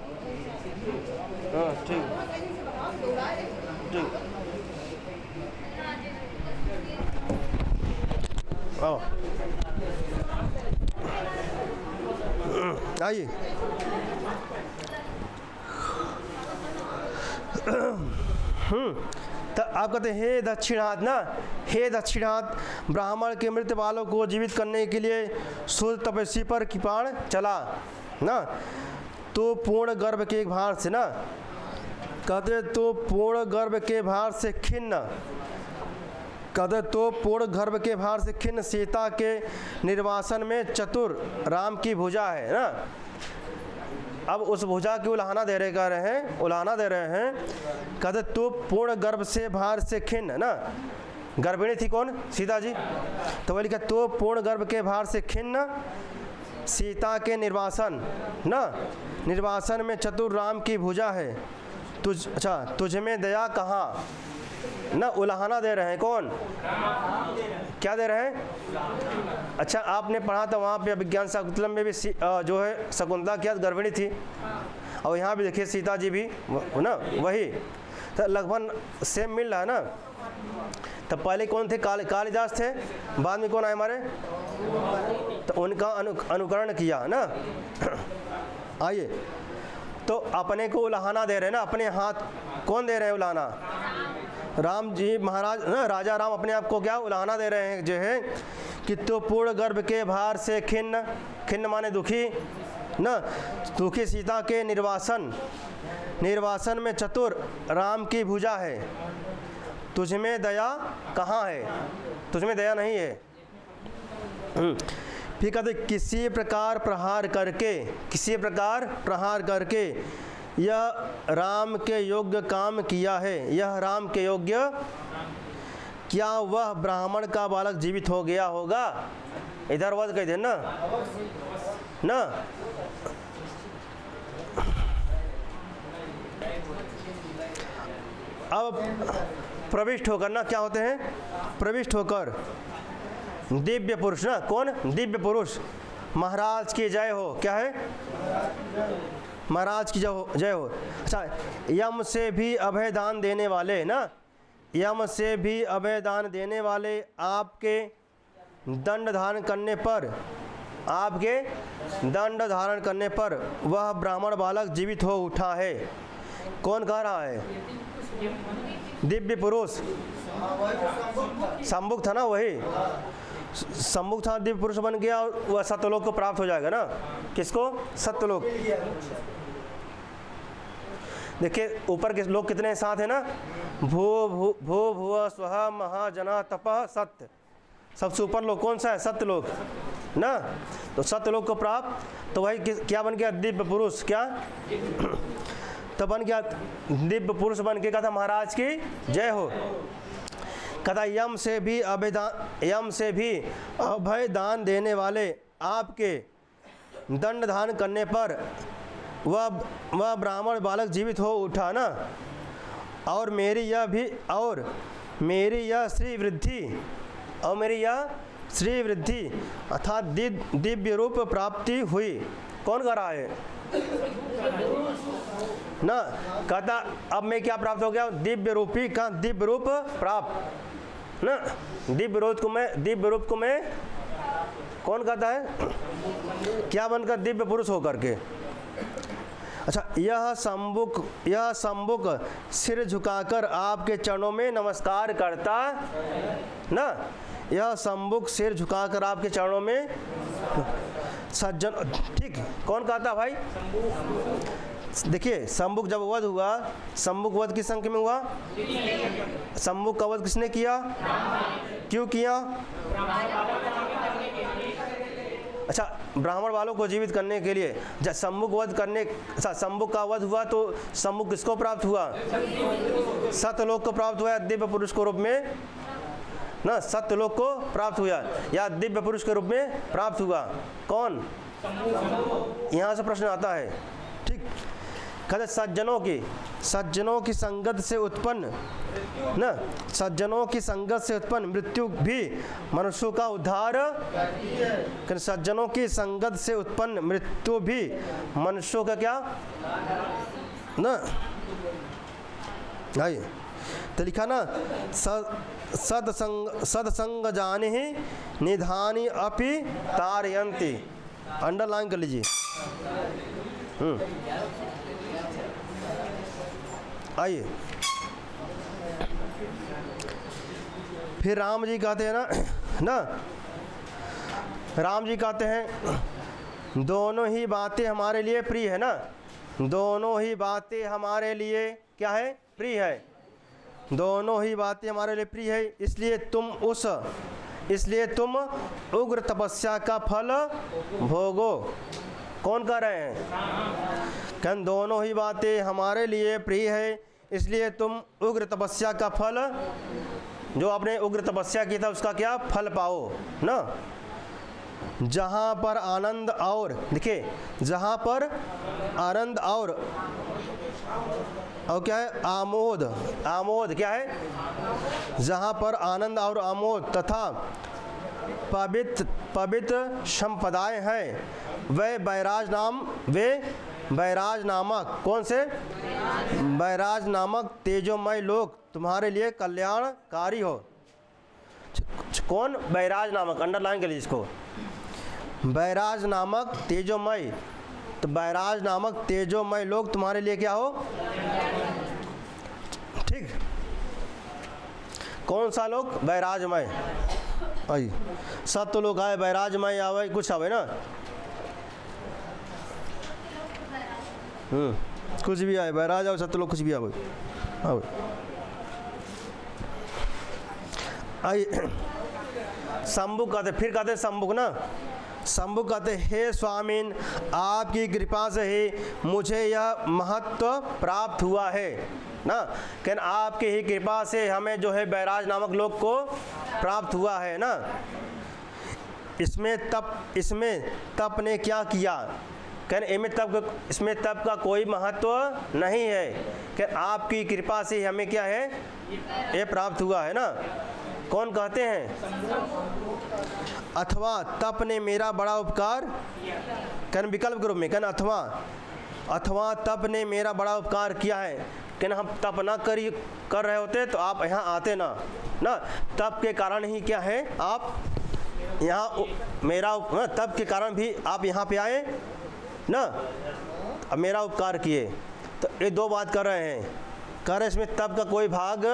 हाँ ठीक ठीक। आओ आइए। तो आप कहते हैं हे दक्षिणाथ ना, हे दक्षिणाथ, ब्राह्मण के मृत बालों को जीवित करने के लिए सूर्य तपस्वी पर कृपाण चला ना, तो पूर्ण गर्भ के भार से ना, कहते तो पूर्ण गर्भ के भार से खिन्न, कहते तो पूर्ण गर्भ के भार से खिन्न सीता के निर्वासन में चतुर राम की भुजा है ना। अब उस भुजा की उलाहना दे रहे, कह रहे हैं उलाहना दे रहे हैं, कहते तो पूर्ण गर्भ से भार से खिन्न ना, गर्भिणी थी कौन? सीता जी। तो वही लिखा तो पूर्ण गर्भ के भार से खिन्न सीता के निर्वासन ना, निर्वासन में चतुर राम की भुजा है, अच्छा तुझ में दया कहाँ ना, उलाहना दे रहे हैं कौन? क्या दे रहे हैं? अच्छा आपने पढ़ा था वहाँ पे विज्ञान शाकुंतलम में भी जो है शकुंतला क्या गर्भिणी थी, और यहाँ भी देखिए सीता जी भी ना वही, तो लगभग सेम मिल रहा है ना। तो पहले कौन थे? कालिदास थे, बाद में कौन आए हमारे? तो उनका अनुकरण किया ना। आइए, तो अपने को उलाहना दे रहे हैं ना, अपने हाथ कौन दे रहे हैं उलाहना? राम जी महाराज ना, राजा राम अपने आप को क्या उलाहना दे रहे हैं जो है कि तो पूर्ण गर्भ के भार से खिन्न, खिन्न माने दुखी ना, दुखी सीता के निर्वासन, निर्वासन में चतुर राम की भुजा है, तुझ में दया कहाँ है? तुझ में दया नहीं है। फिर कहते किसी प्रकार प्रहार करके, किसी प्रकार प्रहार करके यह राम के योग्य काम किया है, यह राम के योग्य, क्या वह ब्राह्मण का बालक जीवित हो गया होगा? इधर वध कहते हैं ना। अब प्रविष्ट होकर ना, क्या होते हैं? प्रविष्ट होकर दिव्य पुरुष ना, कौन? दिव्य पुरुष, महाराज की जय हो। क्या है? महाराज की जय हो। अच्छा, यम से भी अभय दान देने वाले ना, यम से भी अभय दान देने वाले आपके दंड धारण करने पर, आपके दंड धारण करने पर वह ब्राह्मण बालक जीवित हो उठा है। कौन कह रहा है? दिव्य पुरुष, संमुख था ना, वही सम्मुख था, दिव्य पुरुष बन गया और वह सत्यलोक को प्राप्त हो जाएगा ना। किसको? सत्यलोक। देखिए ऊपर के लोग कितने साथ है ना, भू भुव स्वः महाजना तपः सत्य, सबसे ऊपर लोग कौन सा है? सत्यलोक ना। तो सत्यलोक को प्राप्त, तो वही क्या बन गया? दिव्य पुरुष। क्या तो बन गया? दिव्य पुरुष बन के कहता महाराज की जय हो। कहता यम से भी अभय दान देने वाले आपके दंड धारण करने पर वह ब्राह्मण बालक जीवित हो उठा ना, और मेरी यह श्री वृद्धि, और मेरी यह श्री वृद्धि अर्थात दिव्य रूप प्राप्ति हुई। कौन कर रहा है ना? कहता अब मैं क्या प्राप्त हो गया? दिव्य रूपी का दिव्य रूप प्राप्त ना, दिव्य रूप को मैं कौन कहता है? क्या बनकर? दिव्य पुरुष होकर के। अच्छा, यह सम्मुख सिर झुकाकर आपके चरणों में नमस्कार करता ना, यह सम्मुख सिर झुकाकर आपके चरणों में सज्जन, ठीक। कौन कहता भाई? देखिए सम्मुख जब वध हुआ, सम्मुख वध किस संख्या में हुआ? सम्मुख का वध किसने किया? क्यों किया? अच्छा, ब्राह्मण वालों को जीवित करने के लिए। जब सम्मुख वध करने, सम्मुख का वध हुआ तो सम्मुख किसको प्राप्त हुआ? सत्यलोक को प्राप्त हुआ, दिव्य पुरुष के रूप में ना, सत्यलोक को प्राप्त हुआ या दिव्य पुरुष के रूप में प्राप्त हुआ। कौन? यहाँ से प्रश्न आता है, ठीक। कहते सज्जनों की संगत से उत्पन्न ना, सज्जनों की संगत से उत्पन्न मृत्यु भी मनुष्यों का उद्धार, सज्जनों की संगत से उत्पन्न मृत्यु भी मनुष्यों का क्या ना, आइए तो लिखा ना, सत्संग जाने ही निधानी अपि तारयन्ति, अंडरलाइन कर लीजिए। आइए फिर राम जी कहते हैं ना राम जी कहते हैं दोनों ही बातें हमारे लिए प्रिय है ना, दोनों ही बातें हमारे लिए क्या है, प्रिय है, दोनों ही बातें हमारे लिए प्रिय है, इसलिए तुम उग्र तपस्या का फल भोगो। कौन कह रहे हैं? कहन दोनों ही बातें हमारे लिए प्रिय है, इसलिए तुम उग्र तपस्या का फल, जो आपने उग्र तपस्या की था उसका क्या फल पाओ ना। जहाँ पर आनंद और देखिए, जहाँ पर आनंद और क्या है, आमोद क्या है, जहाँ पर आनंद और आमोद तथा पवित्र संपदाएं हैं, वे बैराज नामक कौन से, बैराज नामक तेजोमय लोग तुम्हारे लिए कल्याणकारी हो। कौन बैराज नामक, अंडरलाइन कर लीजिए इसको, बैराज नामक तेजोमय, तो बैराज नामक तेजोमय लोग तुम्हारे लिए क्या हो, ठीक। कौन सा लोग, बैराजमय, आई सत्य लोग आए, बैराजमय आवे, कुछ आवे ना, कुछ भी आए, बैराज आओ, सत्य लोग कुछ भी आवे, आई शंभु कहते, फिर कहते शंभु ना, शंभु कहते हे स्वामीन, आपकी कृपा से ही मुझे यह महत्व प्राप्त हुआ है ना, कहन आपकी ही कृपा से हमें जो है बैराज नामक लोग को प्राप्त हुआ है ना। इसमें तप ने क्या किया, कहन इसमें तप का कोई महत्व नहीं है, कि आपकी कृपा से हमें क्या है ये प्राप्त हुआ है ना। कौन कहते हैं, अथवा तप ने मेरा बड़ा उपकार, कहन विकल्प के रूप में, कहन अथवा तप ने मेरा बड़ा उपकार किया है, कहन हम तप ना कर रहे होते तो आप यहाँ आते ना, तप के कारण ही क्या है आप यहाँ, मेरा तप के कारण भी आप यहाँ पे आए ना, अब मेरा उपकार किए, तो ये दो बात कर रहे हैं, कह रहे इसमें तप का कोई भाग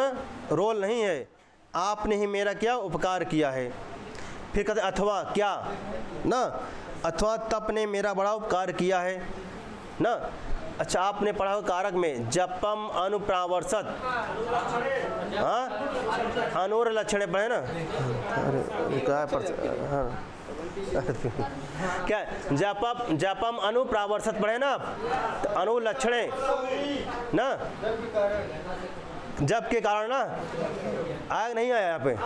रोल नहीं है, आपने ही मेरा क्या उपकार किया है। फिर कहते अथवा क्या ना, अथवा तप ने मेरा बड़ा उपकार किया है ना। अच्छा, आपने पढ़ा हो कारक में जपम अनुप्रावर्षत, हाँ अनुर लक्षण पढ़े ना, क्या जपम अनुप्रावर्षत पढ़े ना आप, तो अनुलक्षणे ना, जप के कारण ना, आया नहीं आया यहाँ पे,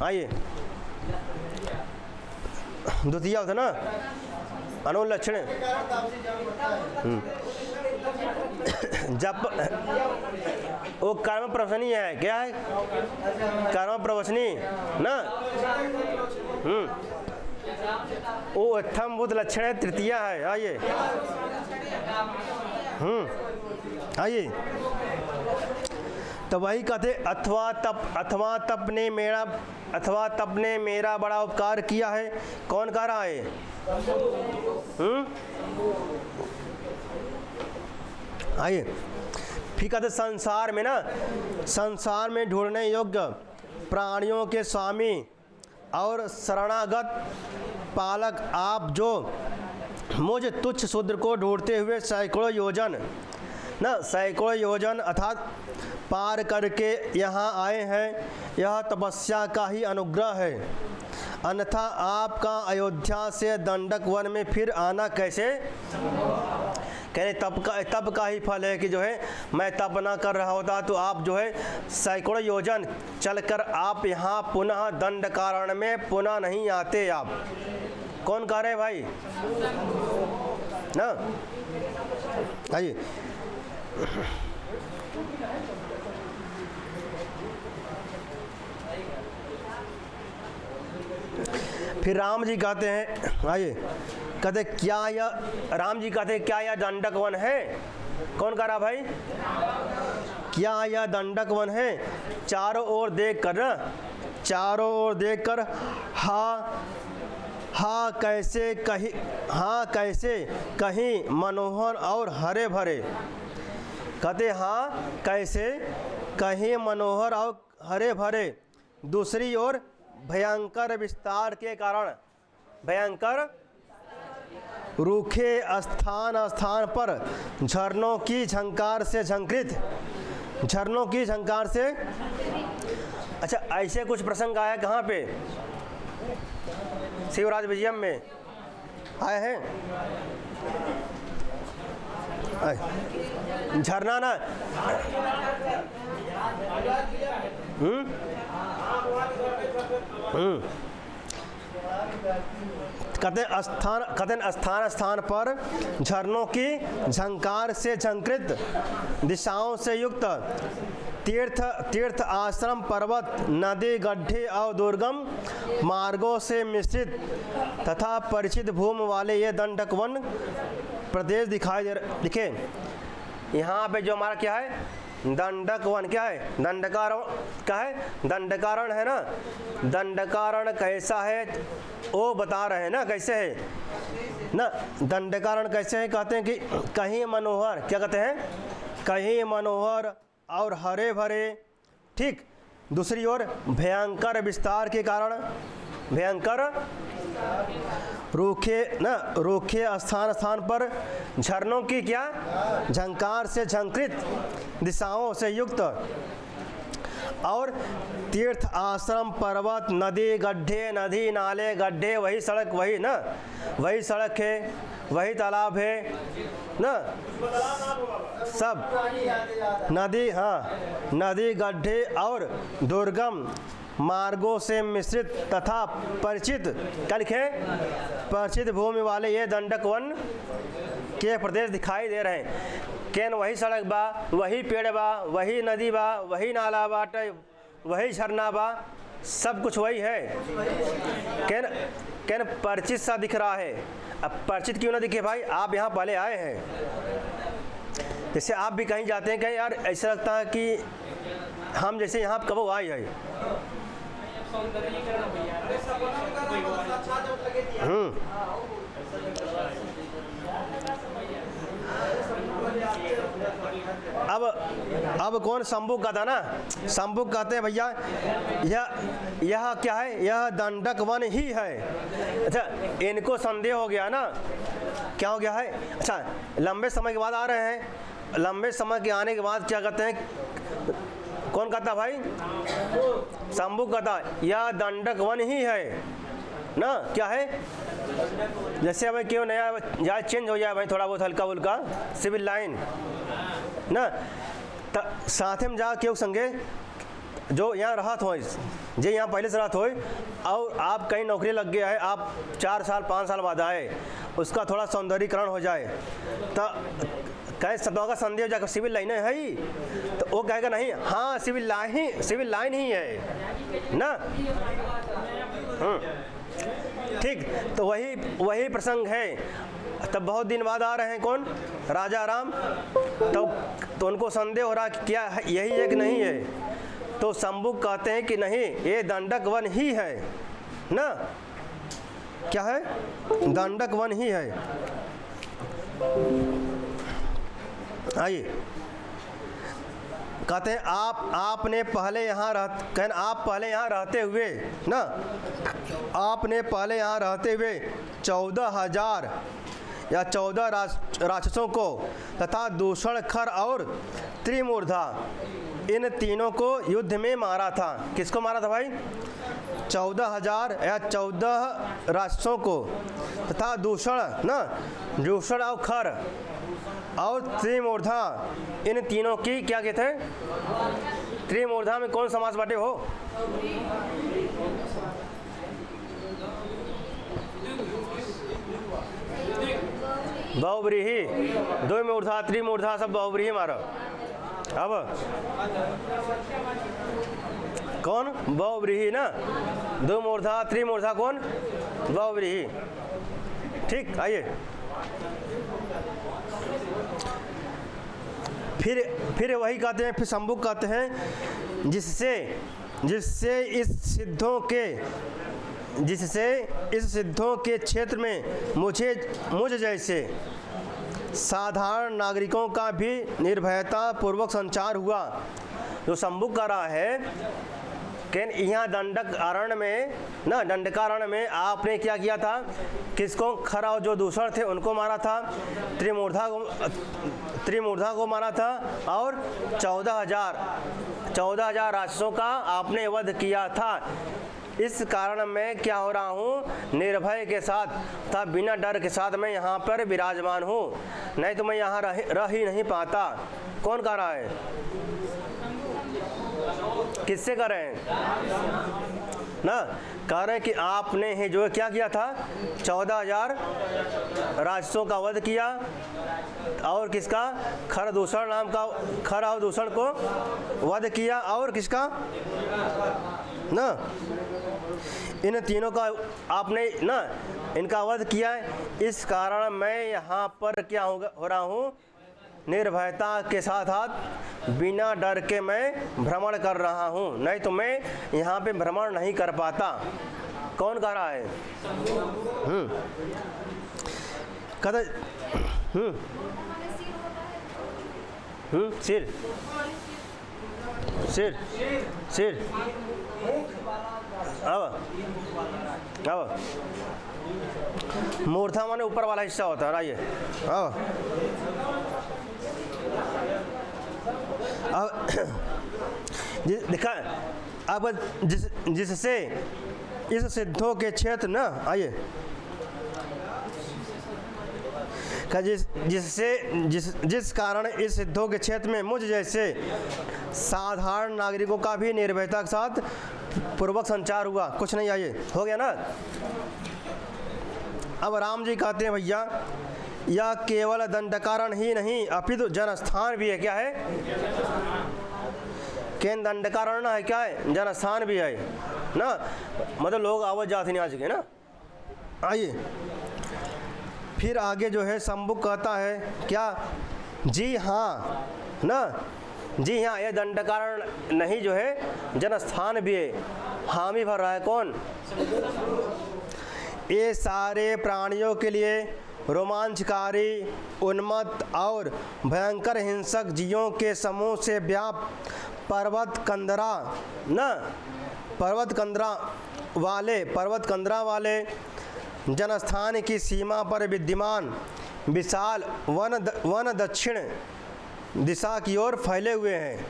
आइए द्वितीय होता ना अनुलक्षण, जप वो कर्म प्रवचनी है, क्या है कर्म प्रवचनी ना, वो अथम बुद्ध लक्षण है, तृतीया है। आइए आइए तो वही कहते अथवा तप ने मेरा बड़ा उपकार किया है। कौन कह रहा है? आइए फिर कहते संसार में ढूंढने योग्य प्राणियों के स्वामी और शरणागत पालक आप, जो मुझ तुच्छ शूद्र को ढूंढते हुए सैकड़ों योजन अर्थात पार करके यहाँ आए हैं, यह तपस्या का ही अनुग्रह है, अन्यथा आपका अयोध्या से दंडक वन में फिर आना कैसे? कहने तप का ही फल है कि जो है मैं तप ना कर रहा होता तो आप जो है सैकड़ों योजन चलकर आप यहाँ पुनः दंडकारण्य में पुनः नहीं आते आप। कौन कह रहे भाई ना? आइए, फिर राम जी कहते हैं, आइए, कहते क्या यह, राम जी कहते क्या यह दंडक वन है? कौन कह रहा भाई? क्या यह दंडक वन है? चारों ओर देख कर ना, चारों ओर देख कर हाँ कैसे कहीं मनोहर और हरे भरे। कहते हाँ कैसे कहीं मनोहर और हरे भरे, दूसरी ओर भयंकर विस्तार के कारण, भयंकर रूखे स्थान स्थान पर झरनों की झंकार से झंकृत, झरनों की झंकार से। अच्छा, ऐसे कुछ प्रसंग आया कहाँ पे? शिवराज विजयम में आए हैं। झरना ना, कथन स्थान स्थान पर झरनों की झंकार से झंकृत, दिशाओं से युक्त, तीर्थ आश्रम, पर्वत, नदी, गड्ढे और दुर्गम मार्गों से मिश्रित तथा परिचित भूमि वाले ये दंडक वन प्रदेश दिखाई दे रहे। देखिए यहाँ पे जो हमारा क्या है, दंडक वन क्या है? दंडकारण क्या है? दंडकारण है ना। दंडकारण कैसा है वो बता रहे हैं ना, कैसे है ना। दंडकारण कैसे है? कहते हैं कि कहीं मनोहर, क्या कहते हैं? कहीं मनोहर और हरे भरे, ठीक। दूसरी ओर भयंकर विस्तार के कारण, भयंकर रूखे स्थान स्थान पर झरनों की क्या झंकार से झंकृत, दिशाओं से युक्त, और तीर्थ आश्रम, पर्वत, नदी, गड्ढे, नदी नाले गड्ढे, वही सड़क, वही ना, वही सड़क है, वही तालाब है ना, सब नदी, हाँ नदी, गड्ढे और दुर्गम मार्गों से मिश्रित तथा परिचित, क्या लिखे? परिचित भूमि वाले ये दंडक वन के प्रदेश दिखाई दे रहे हैं। केन वही सड़क बा, वही पेड़ बा, वही नदी बा, वही नाला बाटे, वही झरना बा, सब कुछ वही है। केन परिचित सा दिख रहा है। अब परिचित क्यों ना दिखे भाई? आप यहाँ पहले आए हैं। जैसे आप भी कहीं जाते हैं, कहीं यार ऐसा लगता है कि हम जैसे यहाँ कब आए हैं। अब कौन? शंभू का था ना। शंभू कहते हैं भैया यह क्या है? यह दंडक वन ही है। अच्छा, इनको संदेह हो गया ना, क्या हो गया है? अच्छा, लंबे समय के बाद आ रहे हैं, लंबे समय के आने के बाद क्या कहते हैं? कौन कहता भाई? शंभू कहता यह दंडक वन ही है ना। क्या है? जैसे भाई क्यों नया या चेंज हो जाए भाई, थोड़ा बहुत हल्का फुल्का सिविल लाइन ना, साथ में जा क्यों संगे जो यहाँ रहत हो, जे यहाँ पहले से रहत हो, और आप कहीं नौकरी लग गया है, आप 4 साल 5 साल बाद आए, उसका थोड़ा सौंदर्यीकरण हो जाए, तो कहे सतवा का संदेह जाकर सिविल लाइन है ही, तो वो कहेगा नहीं, हाँ सिविल लाइन ही है ना। ठीक, तो वही प्रसंग है। तब बहुत दिन बाद आ रहे हैं कौन? राजा राम। तो उनको संदेह हो रहा कि क्या यही है कि नहीं है। तो शंभू कहते हैं कि नहीं, ये दंडक वन ही है ना। क्या है? दंडक वन ही है। आइए, कहते हैं आपने पहले यहाँ आप पहले यहाँ रहते हुए ना, आपने पहले यहाँ रहते हुए 14,000 या 14 राक्षसों को तथा दूषण, खर और त्रिमूर्धा, इन तीनों को युद्ध में मारा था। किसको मारा था भाई? 14,000 या 14 राक्षसों को तथा दूषण और खर और त्रिमूर्धा, इन तीनों की क्या कहते हैं? त्रिमूर्धा में कौन समास बाटे हो? बहुव्रीहि, द्वि मूर्धा त्रिमूर्धा सब बहुव्रीहि मारो। अब कौन बहुव्रीहि ना, दो मूर्धा त्रिमूर्धा कौन बहुव्रीहि। ठीक, आइए फिर वही कहते हैं, फिर संबुक कहते हैं जिससे इस सिद्धों के क्षेत्र में मुझ जैसे साधारण नागरिकों का भी निर्भयता पूर्वक संचार हुआ। जो संबुक कर रहा है कि यहाँ दंडकारण्य में आपने क्या किया था, किसको खरा जो दूसर थे उनको मारा था, त्रिमूर्धा को मारा था और 14,000 राक्षसों का आपने वध किया था। इस कारण मैं क्या हो रहा हूँ, निर्भय के साथ था, बिना डर के साथ मैं यहाँ पर विराजमान हूँ, नहीं तो मैं यहाँ रह ही नहीं पाता। कौन कह रहा है, किससे कर रहे हैं ना, कह रहे हैं कि आपने ही जो क्या किया था, 14,000 राक्षसों का वध किया और किसका, खरदूषण नाम का खरदूषण को वध किया और किसका ना, इन तीनों का आपने ना इनका वध किया है। इस कारण मैं यहाँ पर क्या हो रहा हूँ, निर्भयता के साथ बिना डर के मैं भ्रमण कर रहा हूँ, नहीं तो मैं यहाँ पे भ्रमण नहीं कर पाता। कौन कह रहा है, कहते सिर सिर सिर अब मूर्धा माने ऊपर वाला हिस्सा होता है। आइए अब देखा अब जिससे इस सिद्धों के क्षेत्र ना, आइए जिस कारण इस सिद्धों के क्षेत्र में मुझ जैसे साधारण नागरिकों का भी निर्भयता के साथ पूर्वक संचार हुआ। कुछ नहीं, आइए हो गया ना। अब राम जी कहते हैं, भैया यह केवल दंडकारण ही नहीं अपितु जनस्थान भी है। क्या है, केन दंडकारण है, क्या है, जनस्थान भी है ना, मतलब लोग आवाज जाते नहीं आ चुके ना। आइए फिर आगे जो है संबुक कहता है क्या, जी हाँ ना, जी हाँ, यह दंडकारण नहीं जो है जनस्थान भी है। हामी भर रहा है कौन, ये सारे प्राणियों के लिए रोमांचकारी, उन्मत्त और भयंकर हिंसक जीवों के समूह से व्याप्त पर्वत कंदरा वाले जनस्थान की सीमा पर विद्यमान विशाल वन दक्षिण दिशा की ओर फैले हुए हैं।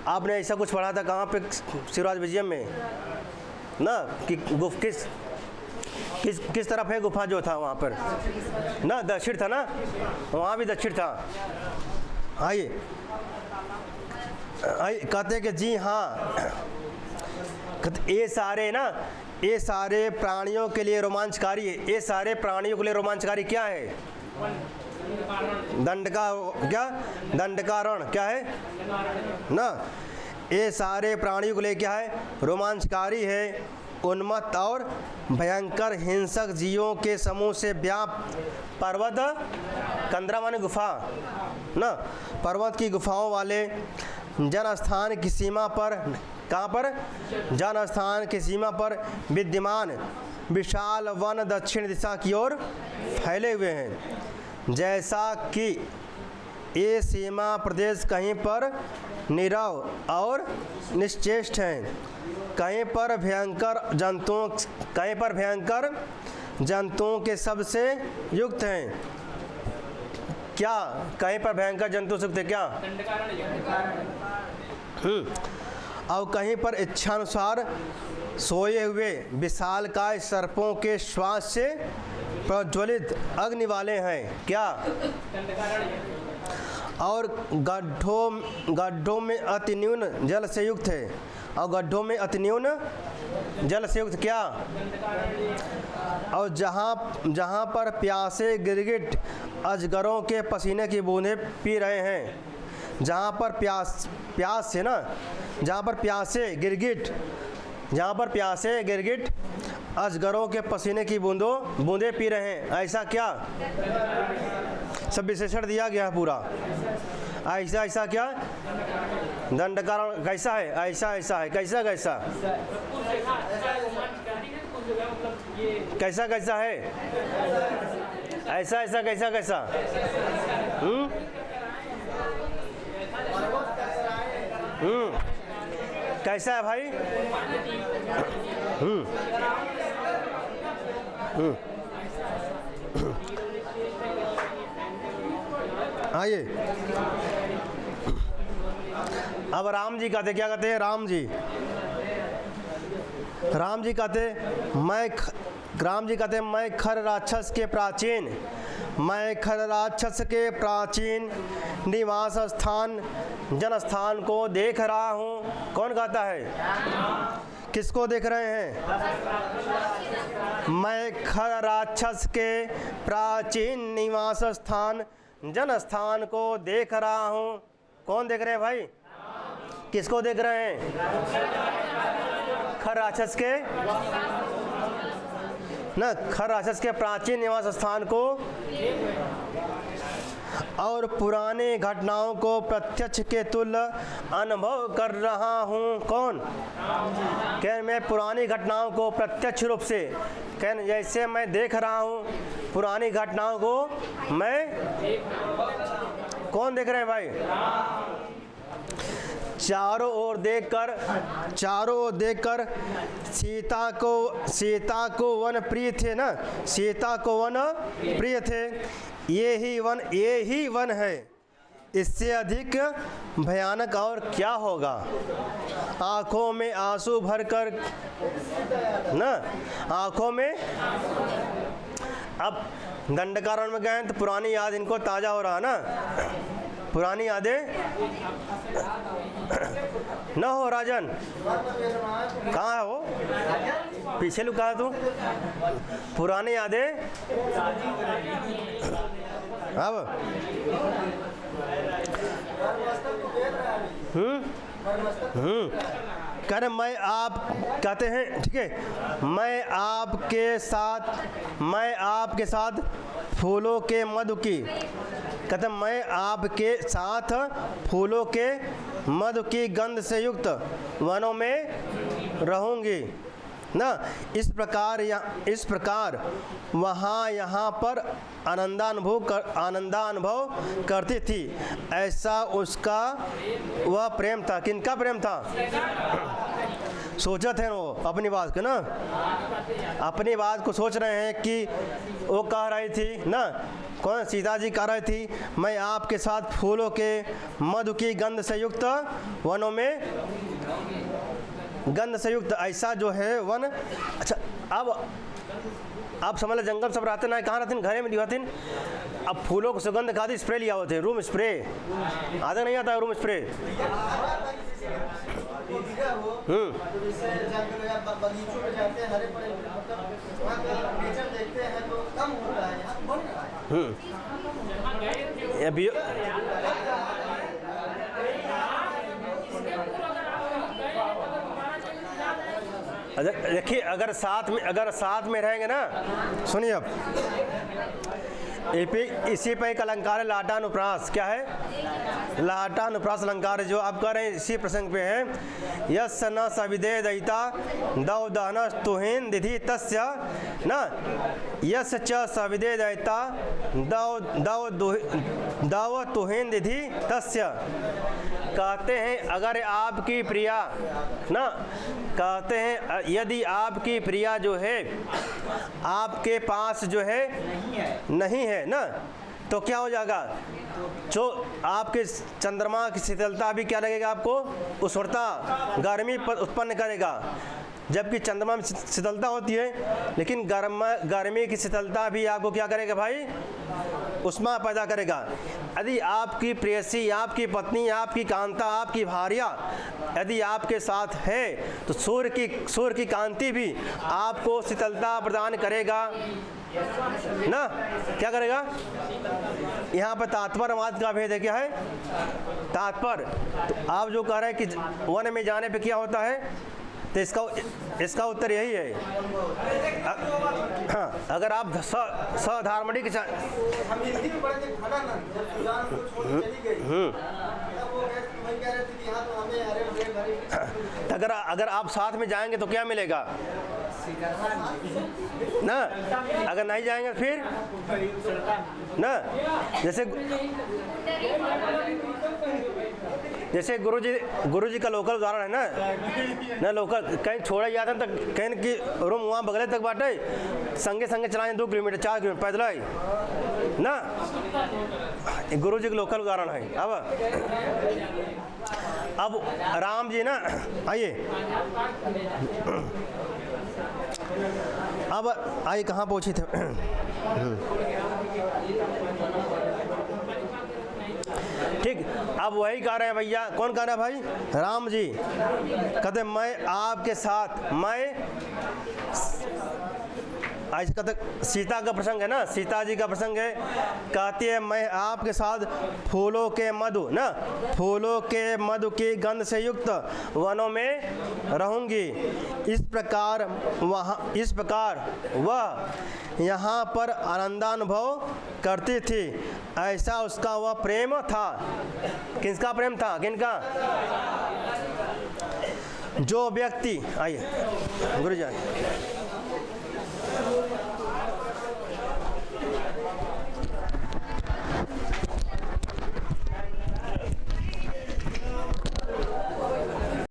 आपने ऐसा कुछ पढ़ा था कहाँ पे, शिवराज विजयम में ना, कि किस तरफ है गुफा जो था वहाँ पर ना, दक्षिण था ना, वहाँ भी दक्षिण था। आइए कहते हैं कि जी हाँ, ये सारे प्राणियों के लिए रोमांचकारी है। ये सारे प्राणियों के लिए रोमांचकारी क्या है, दंडकारण क्या है ना, ये सारे प्राणियों के लिए क्या है, रोमांचकारी है, उन्मत्त और भयंकर हिंसक जीवों के समूह से व्याप्त पर्वत कंदरा माने गुफा ना, पर्वत की गुफाओं वाले जनस्थान की सीमा पर, कहाँ पर, जनस्थान की सीमा पर विद्यमान विशाल वन दक्षिण दिशा की ओर फैले हुए हैं। जैसा कि ये सीमा प्रदेश कहीं पर नीरव और निश्चेष्ट हैं, कहीं पर भयंकर जंतुओं के सबसे युक्त हैं। क्या, कहीं पर भयंकर जंतु से युक्त है क्या, और कहीं पर इच्छानुसार सोए हुए विशालकाय सर्पों के श्वास से प्रज्वलित अग्नि वाले हैं। क्या, और गड्ढों में अति न्यून जल से युक्त है। और गड्ढों में अति न्यून जल से युक्त क्या? और जहाँ पर प्यासे गिरगिट अजगरों के पसीने की बूंदें पी रहे हैं। जहाँ पर प्यास है ना, जहाँ पर प्यासे गिरगिट अजगरों के पसीने की बूंदें पी रहे हैं। ऐसा क्या? सब विशेषण दिया गया है पूरा। ऐसा क्या? दंडकारण कैसा है? ऐसा है। कैसा कैसा है? ऐसा कैसा? कैसा है भाई? आइए, अब राम जी कहते, क्या कहते हैं? राम जी कहते मैं खर राक्षस के प्राचीन निवास स्थान जनस्थान को देख रहा हूँ। कौन कहता है? किसको देख रहे हैं? मैं खर राक्षस के प्राचीन निवास स्थान जनस्थान को देख रहा हूँ। कौन देख रहे हैं भाई? किसको देख रहे हैं? खर राक्षस के प्राचीन निवास स्थान को और पुराने घटनाओं को प्रत्यक्ष के तुल्य अनुभव कर रहा हूँ। कौन? कह मैं पुरानी घटनाओं को प्रत्यक्ष रूप से, कह जैसे मैं देख रहा हूँ पुरानी घटनाओं को। मैं कौन देख रहे हैं भाई? चारों ओर देखकर सीता को वन प्रिय थे ना, सीता को वन प्रिय थे। ये ही वन है। इससे अधिक भयानक और क्या होगा? आंखों में आंसू भरकर ना, आंखों में। अब दंडकारण में गए तो पुरानी याद इनको ताज़ा हो रहा ना, पुरानी यादें न हो। राजन कहाँ है वो? पीछे लुका है तू। पुरानी यादें अब कह रहे मैं आप कहते हैं, ठीक है, मैं आपके साथ फूलों के मधु की, कहते मैं आपके साथ फूलों के मधु की गंध से युक्त वनों में रहूंगी ना। इस प्रकार वहाँ यहाँ पर आनंदानुभव करती थी। ऐसा उसका वह प्रेम था। किनका प्रेम था? सोचा थे वो अपनी बात को ना, अपनी बात को सोच रहे हैं कि वो कह रही थी ना, कौन? सीता जी कह रही थी मैं आपके साथ फूलों के मधु की गंध से युक्त वनों में, गंध से युक्त ऐसा जो है वन। अच्छा, अब आप समझ लो जंगल सब रहते ना, कहाँ रहते? घरे में रहते। अब फूलों को सुगंध खाती स्प्रे लिया होते, रूम स्प्रे आधा नहीं आता है, रूम स्प्रे। देखिए, अगर साथ में रहेंगे ना, सुनिए अब इसी पे एक अलंकार है लाटानुप्रास। क्या है? लाटानुप्रास अलंकार है, जो आप कह रहे हैं इसी प्रसंग पे है। यस न सविदे दयिता दौ दहन तुहिन दिधि तस्य न, यस च सविदे दयिता दौ तुहिन दिधि तस्य। कहते हैं अगर आपकी प्रिया ना, कहते हैं यदि आपकी प्रिया जो है आपके पास जो है नहीं है ना, तो क्या हो जाएगा? जो आपके चंद्रमा की शीतलता भी क्या लगेगा आपको? उष्णता, गर्मी उत्पन्न करेगा। जबकि चंद्रमा में शीतलता होती है, लेकिन गर्मी की शीतलता भी आपको क्या करेगा भाई, उष्मा पैदा करेगा। यदि आपकी प्रेयसी, आपकी पत्नी, आपकी कांता, आपकी भार्या यदि आपके साथ है तो सूर्य की कांति भी आपको शीतलता प्रदान करेगा ना, क्या करेगा। यहाँ पर तात्पर्यवाद का भेद है, क्या है तात्पर्य। तो आप जो कह रहे हैं कि वन में जाने पे क्या होता है, तो इसका उत्तर यही है। हाँ, अगर आप सधार्मिक अगर आप साथ में जाएंगे तो क्या मिलेगा ना, अगर नहीं जाएंगे फिर ना, जैसे गुरुजी का लोकल उदाहरण है ना लोकल कहीं छोड़ा जाता है तो कहीं की रूम वहाँ बगले तक बाटे, संगे चलाएं 2 किलोमीटर 4 किलोमीटर पैदल ही ना, गुरुजी का लोकल उदाहरण है। अब राम जी ना, आइए अब आइए कहाँ पहुँचे थे। ठीक, अब वही कह रहे हैं भैया, कौन कह रहा है भाई, राम जी कहते मैं आपके साथ, मैं आज कहते सीता का प्रसंग है ना, सीता जी का प्रसंग है, कहती है मैं आपके साथ फूलों के मधु की गंध से युक्त वनों में रहूंगी। इस प्रकार वह यहाँ पर आनंदानुभव करती थी। ऐसा उसका वह प्रेम था। किसका प्रेम था, किनका, जो व्यक्ति, आइए गुरुजी